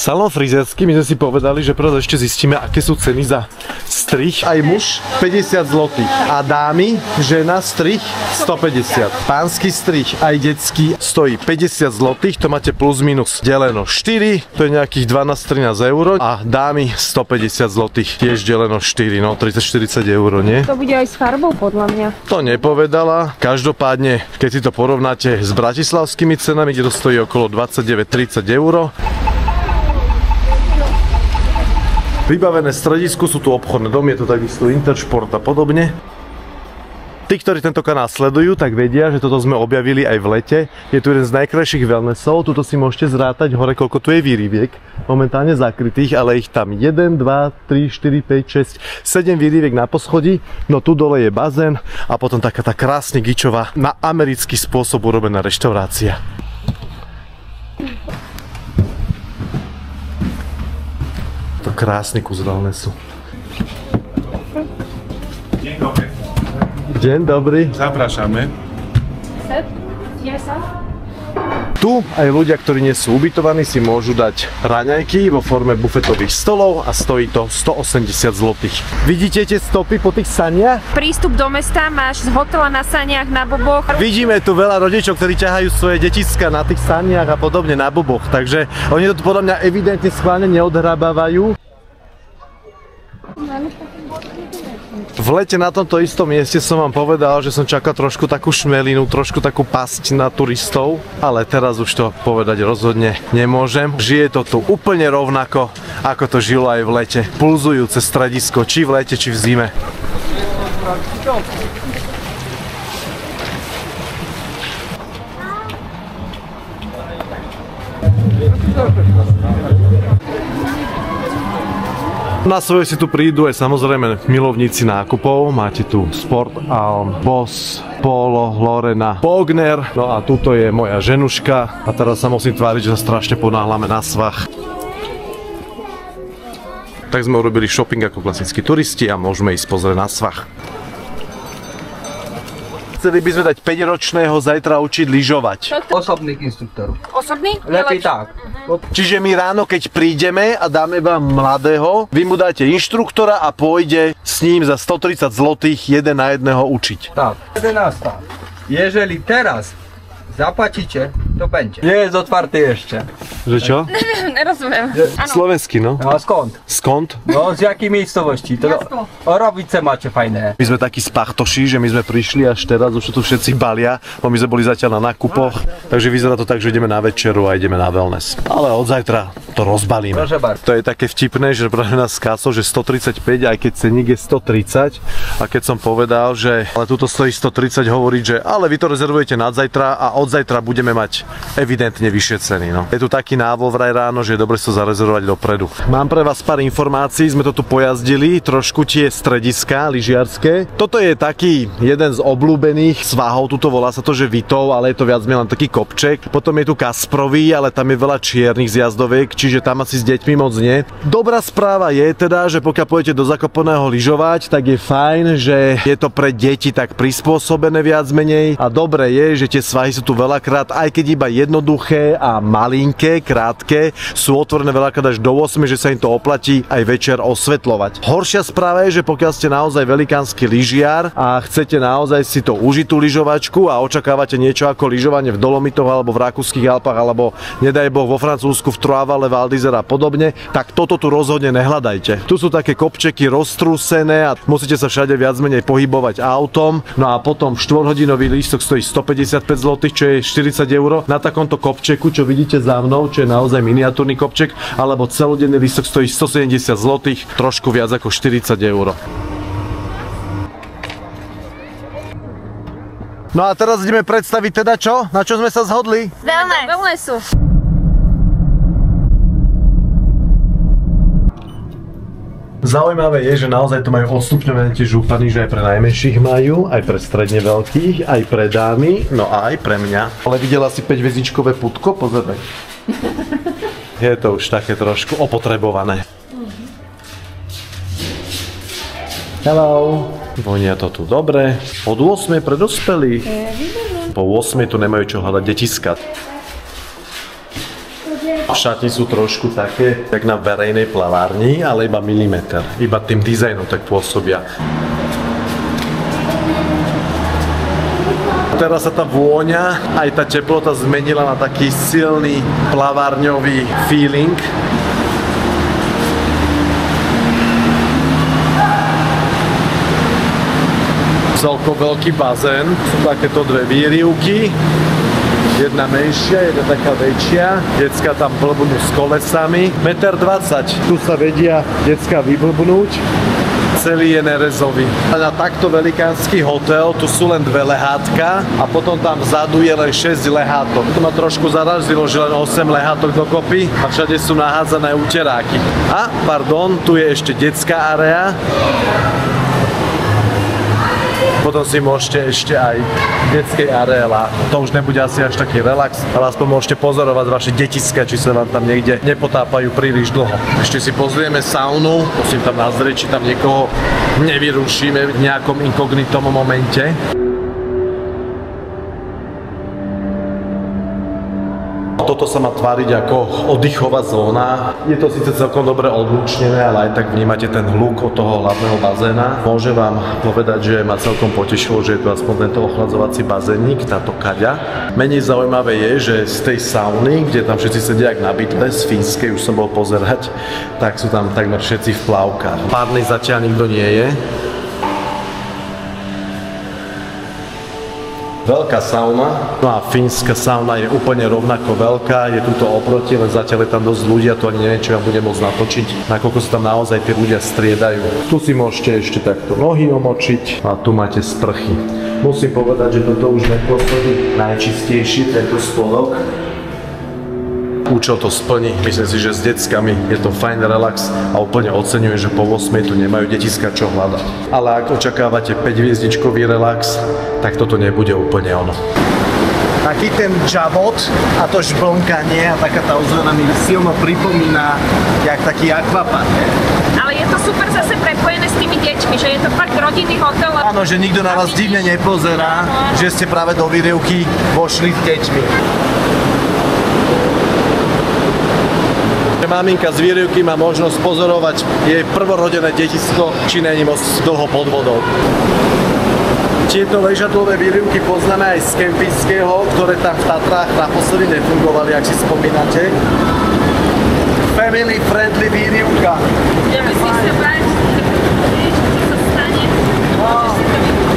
Salón frizerský, my sme si povedali, že prvá ešte zistíme, aké sú ceny za strih. Aj muž 50 zlotých a dámy, žena strih 150. Pánsky strih aj detský stojí 50 zlotých, to máte plus minus deleno 4, to je nejakých 12-13 eur a dámy 150 zlotých, tiež deleno 4, no 30-40 eur, nie? To bude aj s farbou podľa mňa. To nepovedala, každopádne, keď si to porovnáte s bratislavskými cenami, kde to stojí okolo 29-30 eur. Vybavené stredisku, sú tu obchodné domy, je to takisto Intersport a podobne. Tí, ktorí tento kanál sledujú, tak vedia, že toto sme objavili aj v lete. Je tu jeden z najkrajších wellnessov, tuto si môžete zrátať hore, koľko tu je výriviek. Momentálne zakrytých, ale ich tam 1, 2, 3, 4, 5, 6, 7 výriviek na poschodí. No tu dole je bazén a potom taká tá krásne gičová, na americký spôsob urobená reštaurácia. To krásny kus wellnessu. Dzień dobry. Deň dobrý. Zapraszamy. Tu aj ľudia, ktorí nie sú ubytovaní, si môžu dať raňajky vo forme bufetových stolov a stojí to 180 zlotých. Vidíte tie stopy po tých saniach? Prístup do mesta máš z hotela na saniach, na boboch. Vidíme tu veľa rodičov, ktorí ťahajú svoje detiska na tých saniach a podobne na boboch, takže oni to podľa mňa evidentne schválne neodhrabávajú. V lete na tomto istom mieste som vám povedal, že som čakal trošku takú šmelinu, trošku takú pasť na turistov, ale teraz už to povedať rozhodne nemôžem. Žije to tu úplne rovnako, ako to žilo aj v lete. Pulzujúce stredisko, či v lete, či v zime. Na svoje si tu prídu aj samozrejme milovníci nákupov. Máte tu Sport Alm, Boss, Polo, Lorena, Bogner. No a tuto je moja ženuška. A teraz sa musím tváriť, že sa strašne ponáhľame na svah. Tak sme urobili shopping ako klasickí turisti a môžeme ísť pozrieť na svah. Chceli by sme dať 5-ročného zajtra učiť lyžovať. Osobných inštruktorov. Osobný? Lepší tak. Čiže my ráno, keď prídeme a dáme vám mladého, vy mu dáte inštruktora a pôjde s ním za 130 zlotých jeden na jedného učiť. Tak, 11. Jeżeli teraz zaplatíte, to będzie. Nie jest otwarty jeszcze. Že čo? Nerozumiem. Slovenský, no. A skąd? Skąd? No z jakiej miejscowości? To Orovice máte fajné. My sme takí spachtoši, že my sme prišli až teraz, už tu všetci balia, bo my sme boli zatiaľ na nákupoch, takže vyzerá to tak, že ideme na večeru a ideme na wellness. Ale od zajtra to rozbalíme. To je také vtipné, že práve nás skásol, že 135, aj keď ceník je 130, a keď som povedal, že ale tuto stojí 130, hovoriť, že ale vy to rezervujete na zajtra a od zajtra budeme mať evidentne vyššie ceny. No. Je tu taký návol vraj ráno, že je dobre si to zarezervovať dopredu. Mám pre vás pár informácií, sme to tu pojazdili, trošku tie strediska lyžiarske. Toto je taký jeden z obľúbených svahov, tuto volá sa to, že Vitov, ale je to viac menej len taký kopček. Potom je tu Kasprový, ale tam je veľa čiernych zjazdoviek, čiže tam asi s deťmi moc nie. Dobrá správa je teda, že pokiaľ pôjdete do Zakopaného lyžovať, tak je fajn, že je to pre deti tak prispôsobené viac menej a dobre je, že tie svahy sú tu veľakrát, aj keď iba jednoduché a malinké, krátke, sú otvorené veľakrát až do 8, že sa im to oplatí aj večer osvetľovať. Horšia správa je, že pokiaľ ste naozaj velikánsky lyžiar a chcete naozaj si to užiť tú lyžovačku a očakávate niečo ako lyžovanie v Dolomitoch alebo v Rakúskych Alpách alebo nedaj Boh vo Francúzsku v Trois-Vallées, Val d'Isère a podobne, tak toto tu rozhodne nehľadajte. Tu sú také kopčeky roztrúsené a musíte sa všade viac menej pohybovať autom. No a potom 4-hodinový lístok stojí 155 zlotých, čo je 40 eur. Na takomto kopčeku, čo vidíte za mnou, čo je naozaj miniatúrny kopček, alebo celodenný lístok stojí 170 zlotých, trošku viac ako 40 eur. No a teraz ideme predstaviť teda čo? Na čo sme sa zhodli? Wellnessu. Zaujímavé je, že naozaj to majú odstupňované tie župany, že aj pre najmenších majú, aj pre stredne veľkých, aj pre dámy, no a aj pre mňa. Ale videla si 5-hviezdičkové putko? Pozeraj. Je to už také trošku opotrebované. Hello. Vonia to tu dobre. Od 8 pre dospelých. Po 8 tu nemajú čo hľadať detiska. Šatni sú trošku také, jak na verejnej plavárni, ale iba milimeter. Iba tým dizajnom tak pôsobia. Teraz sa tá vôňa, aj tá teplota zmenila na taký silný plavárňový feeling. Celko veľký bazén, sú takéto dve výrivky. Jedna menšia, jedna taká väčšia. Decka tam blbnú s kolesami. 1,20 m. Tu sa vedia decka vyblbnúť. Celý je nerezový. Na takto velikánsky hotel tu sú len 2 lehátka a potom tam vzadu je len 6 lehátok. To ma trošku zarazilo, že len 8 lehátok dokopy a všade sú nahádzané uteráky. A, pardon, tu je ešte detská area. Potom si môžete ešte aj v detskej areále. To už nebude asi až taký relax, ale aspoň môžete pozorovať vaše detiska, či sa vám tam niekde nepotápajú príliš dlho. Ešte si pozrieme saunu, musím tam nazrieť, či tam niekoho nevyrušíme v nejakom inkognitom momente. Toto sa má tváriť ako oddychová zóna. Je to síce celkom dobre odlučnené, ale aj tak vnímate ten hluk od toho hlavného bazéna. Môžem vám povedať, že ma celkom potešilo, že je tu aspoň tento ochladzovací bazénik, táto kaďa. Menej zaujímavé je, že z tej sauny, kde tam všetci sedia jak na bitve, z fínskej už som bol pozerať, tak sú tam takmer všetci v plavkách. Párny zatiaľ nikto nie je. Veľká sauna, no a fínska sauna je úplne rovnako veľká, je tuto oproti, len zatiaľ je tam dosť ľudia, to ani neviem, čo vám budem môcť natočiť, nakoľko sa tam naozaj tí ľudia striedajú. Tu si môžete ešte takto nohy omočiť a tu máte sprchy. Musím povedať, že toto už nepôsobí najčistejší, tento spodok. Účel to splní, myslím si, že s deckami je to fajn relax a úplne oceňujem, že po 8 tu nemajú detiska čo hľadať. Ale ak očakávate 5-hviezdičkový relax, tak toto nebude úplne ono. Taký ten džabot a to žblnkanie a taká tá ozvena mi silno pripomína jak taký akvapark. Ale je to super zase prepojené s tými deťmi, že je to fakt rodinný hotel. Áno, že nikto na vás divne nepozerá, že ste práve do výrivky vošli s deťmi. Maminka z výrivky má možnosť pozorovať jej prvorodené detisko, či není moc dlho pod vodou. Tieto ležadlové výrivky poznáme aj z kempinského, ktoré tam v Tatrách naposledy nefungovali, ak si spomínate. Family friendly výrivka. Ideme si sa brať, čo sa stane.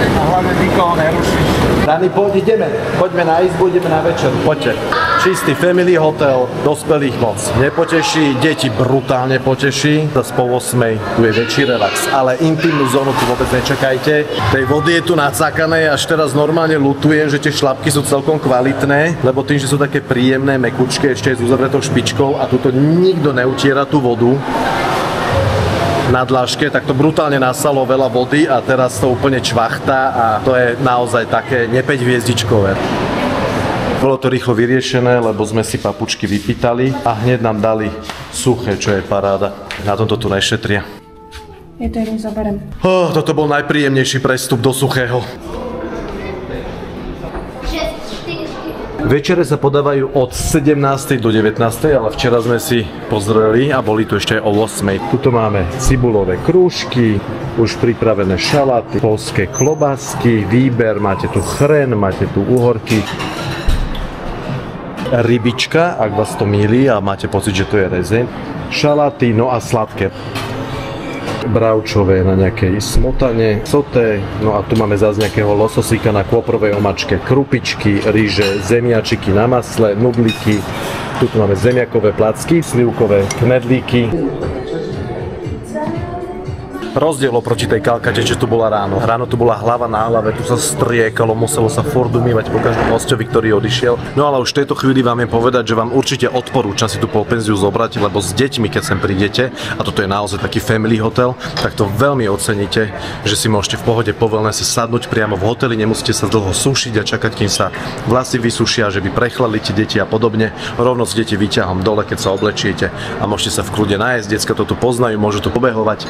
A hlavne nikoho nerušíš. Dani, poďme na izbu, ideme na večer, poďte. Čistý family hotel, dospelých moc nepoteší, deti brutálne poteší. Zas po 8 tu je väčší relax, ale intimnú zónu tu vôbec nečakajte. Tej vody je tu nacakané, až teraz normálne ľutujem, že tie šlapky sú celkom kvalitné, lebo tým, že sú také príjemné, mekučké, ešte aj s uzavretou špičkou a tuto nikto neutiera tú vodu na dláške, tak to brutálne nasalo veľa vody a teraz to úplne čvachtá a to je naozaj také ne 5-hviezdičkové. Bolo to rýchlo vyriešené, lebo sme si papučky vypýtali a hneď nám dali suché, čo je paráda. Na tomto tu nešetria. Ja to jednu zaberem. Toto bol najpríjemnejší prestup do suchého. Večere sa podávajú od 17. do 19. ale včera sme si pozreli a boli tu ešte aj o 8. Tuto máme cibulové krúžky, už pripravené šaláty, poľské klobásky, výber, máte tu chren, máte tu uhorky. Rybička, ak vás to mýli a máte pocit, že to je rezeň. Šaláty, no a sladké. Bravčové na nejakej smotane, soté, no a tu máme zase nejakého lososíka na kôprovej omačke, krupičky, ryže, zemiačiky na masle, nudlíky, tu máme zemiakové placky, slivkové knedlíky. Rozdiel oproti tej Kalkate, že tu bola ráno. Ráno tu bola hlava na hlave, tu sa striekalo, muselo sa furt umývať po každom hosťovi, ktorý odišiel. No ale už v tejto chvíli vám je povedať, že vám určite odporúčam si tú polpenziu zobrať, lebo s deťmi, keď sem prídete, a toto je naozaj taký family hotel, tak to veľmi oceníte, že si môžete v pohode po wellnesse sadnúť priamo v hoteli, nemusíte sa dlho sušiť a čakať, kým sa vlasy vysušia, že by prechladli deti a podobne. Rovno s deti vyťahom dole, keď sa oblečiete a môžete sa v kľude nájsť. Decka to tu poznajú, môžu tu pobehovať.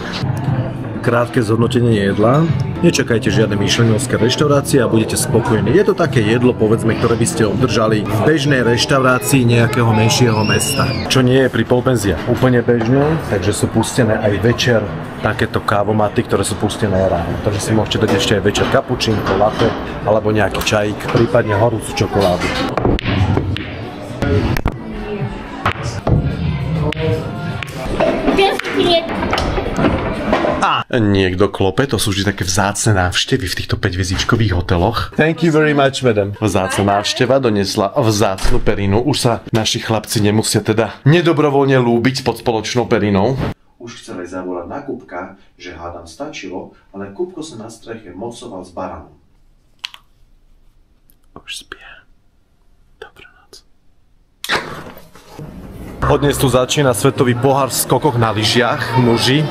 Krátke zhodnotenie jedla. Nečakajte žiadne myšľaňovské reštaurácie a budete spokojní. Je to také jedlo, povedzme, ktoré by ste obdržali v bežnej reštaurácii nejakého menšieho mesta. Čo nie je pri polpenziách úplne bežné, takže sú pustené aj večer takéto kávomaty, ktoré sú pustené ráno. Takže si môžete dať ešte aj večer kapučínko, latte alebo nejaký čajík, prípadne horúcu čokoládu. A niekto klope, to sú vždy také vzácne návštevy v týchto 5-hviezdičkových hoteloch. Thank you very much, madam. Vzácna návšteva donesla vzácnu perinu. Už sa naši chlapci nemusia teda nedobrovoľne lúbiť pod spoločnou perinou. Už chceli zavolať na Kupka, že hádam stačilo, ale Kupko sa na streche mocoval s baranom. Už spie. Dobrú noc. Dnes tu začína svetový pohár v skokoch na lyžiach, muži.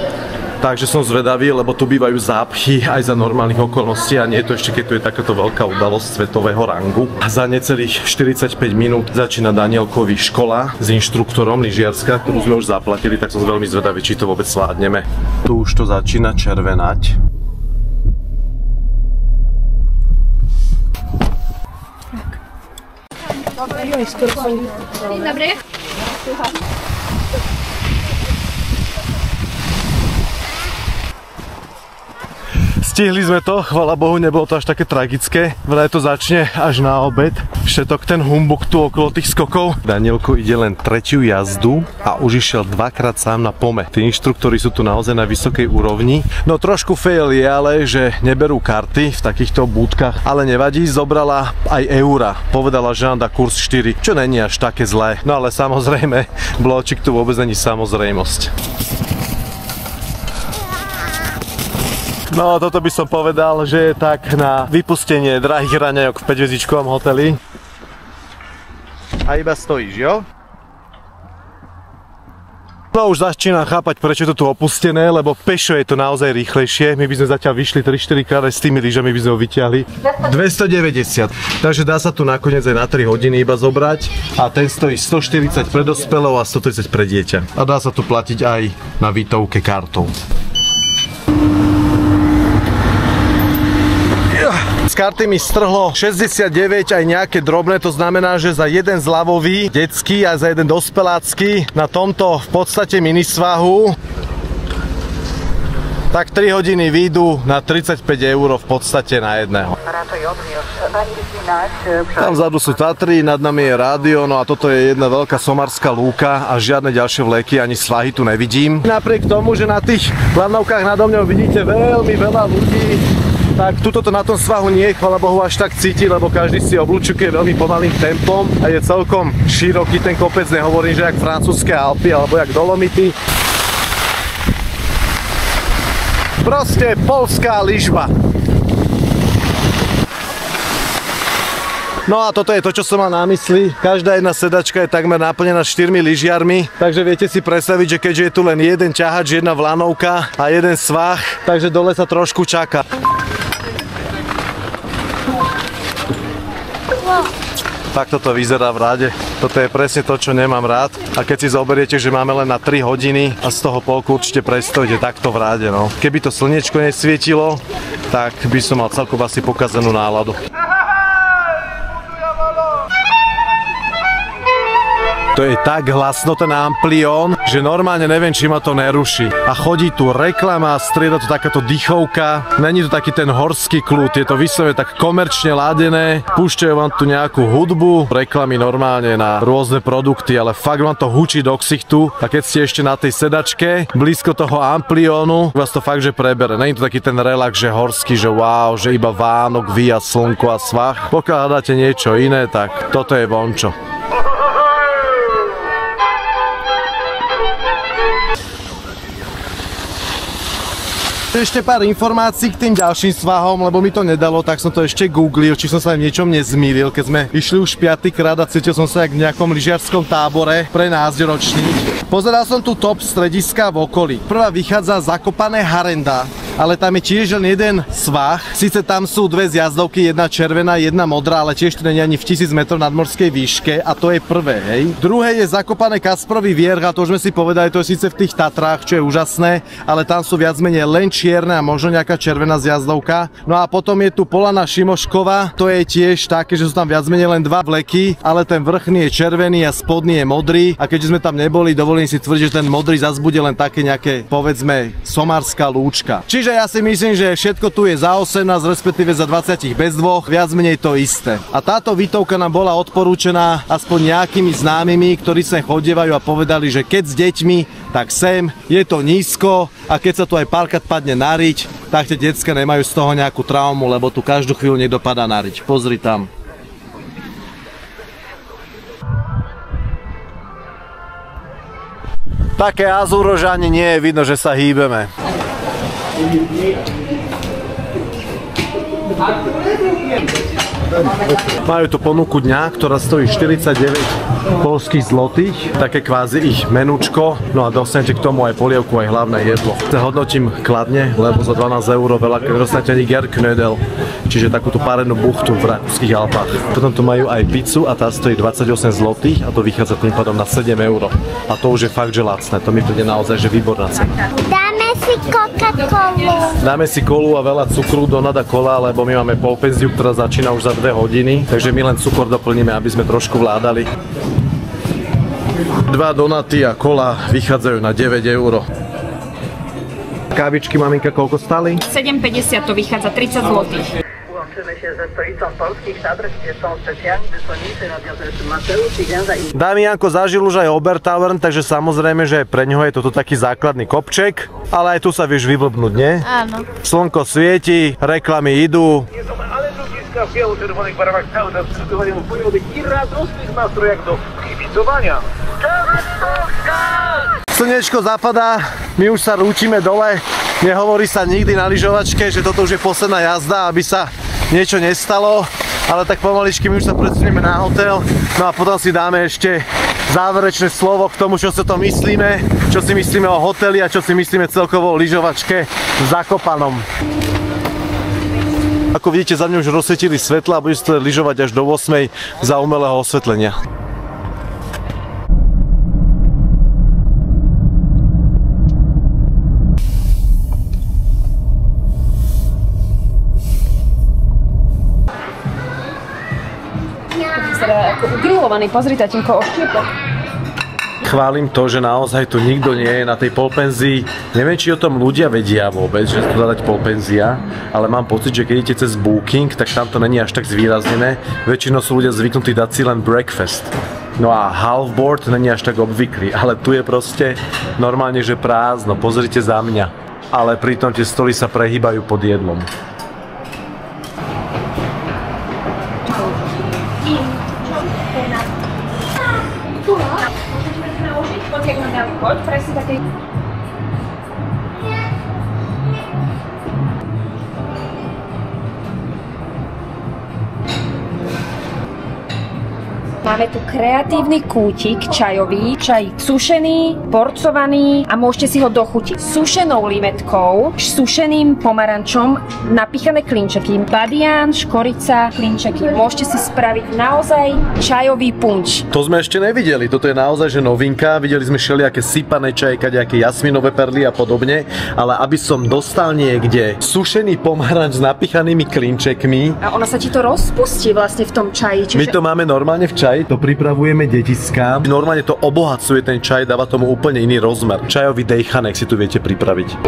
Takže som zvedavý, lebo tu bývajú zápchy aj za normálnych okolností a nie je to ešte, keď tu je takáto veľká udalosť svetového rangu. A za necelých 45 minút začína Danielkovi škola s inštruktorom lyžiarska, ktorú sme už zaplatili, tak som veľmi zvedavý, či to vôbec zvládneme. Tu už to začína červenať. Dobre. Stihli sme to, chvala Bohu, nebolo to až také tragické. Vraj to začne až na obed. Všetok ten humbuk tu okolo tých skokov. Danielko ide len 3. jazdu a už išiel 2-krát sám na pome. Tí inštruktori sú tu naozaj na vysokej úrovni. No trošku fail je ale, že neberú karty v takýchto búdkach, ale nevadí, zobrala aj eura. Povedala, že nám dá kurz 4, čo není až také zlé. No ale samozrejme, bločík tu vôbec není samozrejmosť. No, toto by som povedal, že je tak na vypustenie drahých raňajok v 5-hviezdičkovom hoteli. A iba stojíš, jo? No, už začínam chápať, prečo je to tu opustené, lebo pešo je to naozaj rýchlejšie. My by sme zatiaľ vyšli 3-4 krát aj s tými lyžami by sme ho vyťahli. 290. Takže dá sa tu nakoniec aj na 3 hodiny iba zobrať. A ten stojí 140 pre dospelov a 130 pre dieťa. A dá sa tu platiť aj na výtovke kartou. Z karty mi strhlo 69 aj nejaké drobné, to znamená, že za jeden zľavový detský a za jeden dospelácky na tomto v podstate minisvahu tak 3 hodiny výjdu na 35 € v podstate na jedného. Tam vzadu sú Tatry, nad nami je rádio, no a toto je jedna veľká somarská lúka a žiadne ďalšie vleky ani svahy tu nevidím. Napriek tomu, že na tých hlavnovkách nado mňou vidíte veľmi veľa ľudí, tak tuto to na tom svahu nie je, chvála Bohu, až tak cíti, lebo každý si obľúčukuje veľmi pomalým tempom a je celkom široký ten kopec, nehovorím, že jak francúzske Alpy alebo jak Dolomity. Proste poľská lyžba. No a toto je to, čo som mal na mysli. Každá jedna sedačka je takmer naplnená 4 lyžiarmi, takže viete si predstaviť, že keďže je tu len jeden ťahač, jedna vlanovka a jeden svah, takže dole sa trošku čaká. Tak toto vyzerá v rade. Toto je presne to, čo nemám rád. A keď si zoberiete, že máme len na 3 hodiny a z toho polku určite prestojíte takto v rade, no. Keby to slniečko nesvietilo, tak by som mal celkom asi pokazenú náladu. To je tak hlasno ten amplión, že normálne neviem, či ma to neruší. A chodí tu reklama, strieda tu takáto dýchovka. Není to taký ten horský kľud, je to vyslovene tak komerčne ladené. Púšťajú vám tu nejakú hudbu, reklamy normálne na rôzne produkty, ale fakt vám to hučí do ksichtu. A keď ste ešte na tej sedačke, blízko toho ampliónu, vás to fakt, že prebere. Není to taký ten relax, že horský, že wow, že iba Vánok, výjazd, slnko a svah. Pokiaľ hľadáte niečo iné, tak toto je vončo. Ešte pár informácií k tým ďalším svahom, lebo mi to nedalo, tak som to ešte googlil, či som sa v niečom nezmýlil, keď sme išli už 5. krát a cítil som sa jak v nejakom lyžiarskom tábore pre nás ročník. Pozeral som tu top strediska v okolí. Prvá vychádza Zakopané Harenda, ale tam je tiež len jeden svah. Sice tam sú dve zjazdovky, jedna červená, jedna modrá, ale tiež to nie je ani v 1000 metrov nadmorskej výške a to je prvé, hej. Druhé je Zakopané Kasparový Vierch a to už sme si povedali, to je síce v tých Tatrách, čo je úžasné, ale tam sú viac menej len čierne a možno nejaká červená zjazdovka. No a potom je tu Polana Šimoškova, to je tiež také, že sú tam viac menej len dva vleky, ale ten vrchný je červený a spodný je modrý a keďže sme tam neboli, dovolím si tvrdiť, že ten modrý zas bude len také nejaké, povedzme, somárska lúčka. Čiže ja si myslím, že všetko tu je za 18, respektíve za 20 bez dvoch, viac menej to isté. A táto výtovka nám bola odporúčená aspoň nejakými známymi, ktorí sem chodievajú a povedali, že keď s deťmi, tak sem, je to nízko a keď sa tu aj párkrát padne na riť, tak tie decka nemajú z toho nejakú traumu, lebo tu každú chvíľu niekto padá na riť. Pozri tam. Také azúro, že ani nie je vidno, že sa hýbeme. Majú tu ponuku dňa, ktorá stojí 49 poľských zlotých, také kvázi ich menúčko, no a dostanete k tomu aj polievku, aj hlavné jedlo. Hodnotím kladne, lebo za 12 € veľa, keď dostanete ani Gerknödel, čiže takúto párenú buchtu v Rakúskych Alpách. Potom tu majú aj pizzu a tá stojí 28 zlotých a to vychádza tým pádom na 7 €. A to už je fakt, že lacné, to mi príde naozaj, že výborná cena. Dáme si Coca-Colu. Dáme si kolu a veľa cukru do nada kola, lebo my máme polpenziu, ktorá začína už za 2 hodiny, takže my len cukor doplníme, aby sme trošku vládali. 2 donaty a kola vychádzajú na 9 €. Kávičky, maminka, koľko stáli? 7,50 to vychádza, 30 zlotých. Łączymy się ze stolicą polskich Tatr, gdzie są specjalni wysłannicy radiowy Mateusz i Gęza i... Dámy Janko zažil už aj Obertauern, takže samozrejme, že pre ňoho je toto taký základný kopček, ale aj tu sa vieš vyblbnúť, nie? Áno. Slnko svieti, reklamy idú. Ale ludziska w biało-czerwonych barwach cały czas przebywają w bojowych i radosnych nastrojach do kibicowania. Slnečko zapadá, my už sa rútime dole, nehovorí sa nikdy na lyžovačke, že toto už je posledná jazda, aby sa niečo nestalo, ale tak pomaličky my už sa presunieme na hotel, no a potom si dáme ešte záverečné slovo k tomu, čo si to myslíme, čo si myslíme o hoteli a čo si myslíme celkovo o lyžovačke v Zakopanom. Ako vidíte, za mňa už rozsvietili svetla a budete lyžovať až do 8 za umelého osvetlenia. Ako ugrilovaný, pozri, tatínko, oštiepok. Chválim to, že naozaj tu nikto nie je na tej polpenzii. Neviem, či o tom ľudia vedia vôbec, že to dá dať polpenzia, ale mám pocit, že keď idete cez Booking, tak tam to není až tak zvýraznené. Väčšinou sú ľudia zvyknutí dať si len breakfast. No a halfboard není až tak obvyklý, ale tu je proste normálne, že prázdno, pozrite za mňa. Ale pritom tie stoly sa prehýbajú pod jedlom. Máme tu kreatívny kútik čajový, čaj sušený, porcovaný a môžete si ho dochutiť sušenou limetkou, sušeným pomarančom, napíchané klinčeky, badián, škorica, klinčeky. Môžete si spraviť naozaj čajový punč. To sme ešte nevideli, toto je naozaj že novinka, videli sme všelijaké sypané čaje, kadejaké jasminové perly a podobne, ale aby som dostal niekde sušený pomaranč s napichanými klinčekmi. A ona sa ti to rozpustí vlastne v tom čaji. My to máme normálne v čaji, to pripravujeme detiskám. Normálne to obohacuje ten čaj, dáva tomu úplne iný rozmer. Čajový dejchanek si tu viete pripraviť.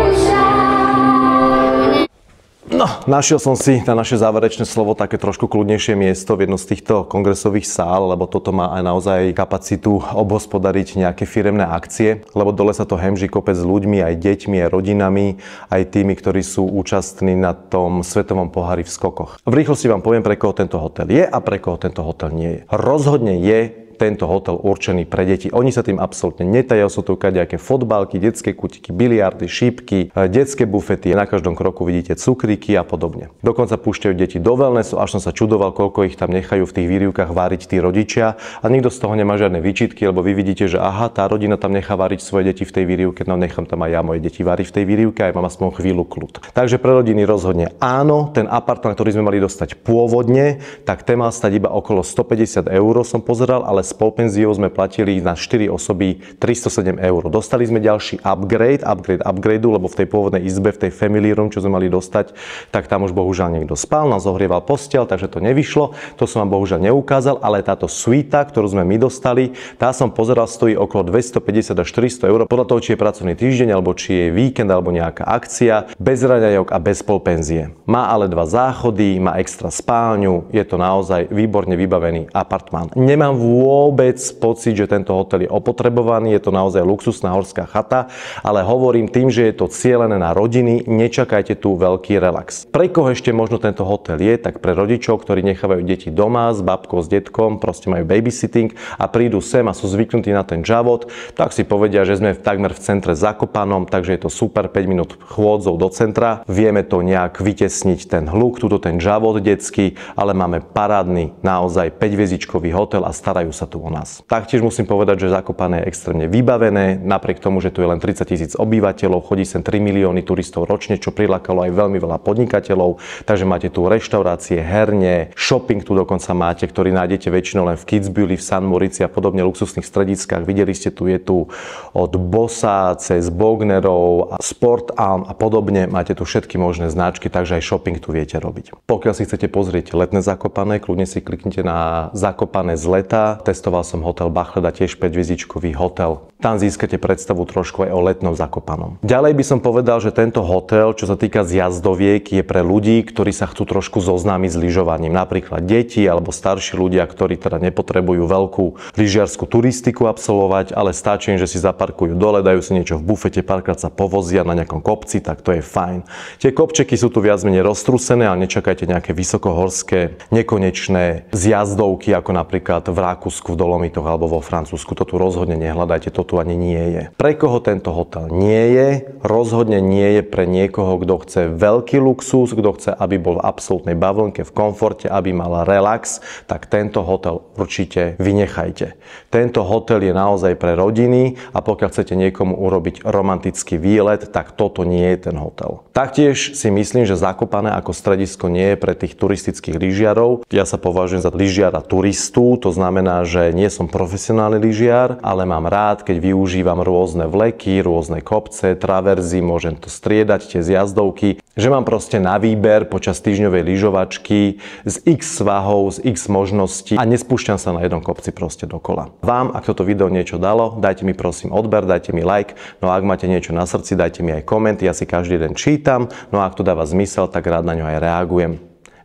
No, našiel som si na naše záverečné slovo také trošku kľudnejšie miesto v jednom z týchto kongresových sál, lebo toto má aj naozaj kapacitu obhospodariť nejaké firemné akcie, lebo dole sa to hemží kopec s ľuďmi, aj deťmi, aj rodinami, aj tými, ktorí sú účastní na tom svetovom pohári v skokoch. V rýchlosti vám poviem, pre koho tento hotel je a pre koho tento hotel nie je. Rozhodne je tento hotel určený pre deti. Oni sa tým absolútne netajia, sú tu kadejaké fotbalky, detské kutiky, biliardy, šípky, detské bufety, na každom kroku vidíte cukríky a podobne. Dokonca púšťajú deti do wellnessu, až som sa čudoval, koľko ich tam nechajú v tých výrivkách váriť tí rodičia a nikto z toho nemá žiadne výčitky, lebo vy vidíte, že aha, tá rodina tam nechá váriť svoje deti v tej výrivke, no nechám tam aj ja moje deti váriť v tej výrivke, aj mám aspoň chvíľu kľud. Takže pre rodiny rozhodne áno, ten apartmán, ktorý sme mali dostať pôvodne, tak ten mal stať iba okolo 150 eur, som pozeral, ale spolupenziou sme platili na 4 osoby 307 eur. Dostali sme ďalší upgrade, lebo v tej pôvodnej izbe, v tej family room, čo sme mali dostať, tak tam už bohužiaľ niekto spal, nás zohrieval posteľ, takže to nevyšlo. To som vám bohužiaľ neukázal, ale táto suita, ktorú sme my dostali, tá som pozeral, stojí okolo 250 až 400 eur. Podľa toho, či je pracovný týždeň, alebo či je víkend, alebo nejaká akcia, bez raňajok a bez spolupenzie. Má ale 2 záchody, má extra spálňu, je to naozaj výborne vybavený apartmán. Nemám vôbec pocit, že tento hotel je opotrebovaný, je to naozaj luxusná horská chata, ale hovorím tým, že je to cielené na rodiny, nečakajte tu veľký relax. Pre koho ešte možno tento hotel je, tak pre rodičov, ktorí nechávajú deti doma s babkou, s detkom, proste majú babysitting a prídu sem a sú zvyknutí na ten žavot, tak si povedia, že sme takmer v centre Zakopanom, takže je to super, 5 minút chôdzou do centra. Vieme to nejak vytesniť ten hluk, tuto ten žavot detský, ale máme parádny, naozaj 5-hviezdičkový hotel a starajú sa tu o nás. Taktiež musím povedať, že Zakopane je extrémne vybavené, napriek tomu, že tu je len 30 000 obyvateľov, chodí sem 3 milióny turistov ročne, čo prilákalo aj veľmi veľa podnikateľov, takže máte tu reštaurácie, herne, shopping tu dokonca máte, ktorý nájdete väčšinou len v Kitzbüheli, v San Moritzi a podobne luxusných strediskách. Videli ste tu, je tu od Bossa cez Bognerov a Sport Alm a podobne, máte tu všetky možné značky, takže aj shopping tu viete robiť. Pokiaľ si chcete pozrieť letné Zakopane, kľudne si kliknite na Zakopane z leta. Testoval som hotel Bachleda, tiež 5-hviezdičkový hotel. Tam získate predstavu trošku aj o letnom Zakopanom. Ďalej by som povedal, že tento hotel, čo sa týka zjazdoviek, je pre ľudí, ktorí sa chcú trošku zoznámiť s lyžovaním. Napríklad deti alebo starší ľudia, ktorí teda nepotrebujú veľkú lyžiarsku turistiku absolvovať, ale stačí, že si zaparkujú dole, dajú si niečo v bufete, párkrát sa povozia na nejakom kopci, tak to je fajn. Tie kopčeky sú tu viac menej roztrúsené, ale nečakajte nejaké vysokohorské, nekonečné zjazdovky, ako napríklad v Rakúsku, v Dolomitoch alebo vo Francúzsku. To tu rozhodne nehľadajte, to tu ani nie je. Pre koho tento hotel nie je? Rozhodne nie je pre niekoho, kto chce veľký luxus, kto chce, aby bol v absolútnej bavlnke, v komforte, aby mal relax, tak tento hotel určite vynechajte. Tento hotel je naozaj pre rodiny a pokiaľ chcete niekomu urobiť romantický výlet, tak toto nie je ten hotel. Taktiež si myslím, že Zakopane ako stredisko nie je pre tých turistických lyžiarov. Ja sa považujem za lyžiara turistu, to znamená, že nie som profesionálny lyžiar, ale mám rád, keď využívam rôzne vleky, rôzne kopce, traverzy, môžem to striedať, tie zjazdovky, že mám proste na výber počas týždňovej lyžovačky z x svahov, z x možností a nespúšťam sa na jednom kopci proste dokola. Vám, ak toto video niečo dalo, dajte mi prosím odber, dajte mi like, no a ak máte niečo na srdci, dajte mi aj koment, ja si každý deň čítam, no a ak to dáva zmysel, tak rád na ňo aj reagujem.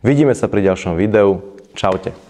Vidíme sa pri ďalšom videu. Čaute.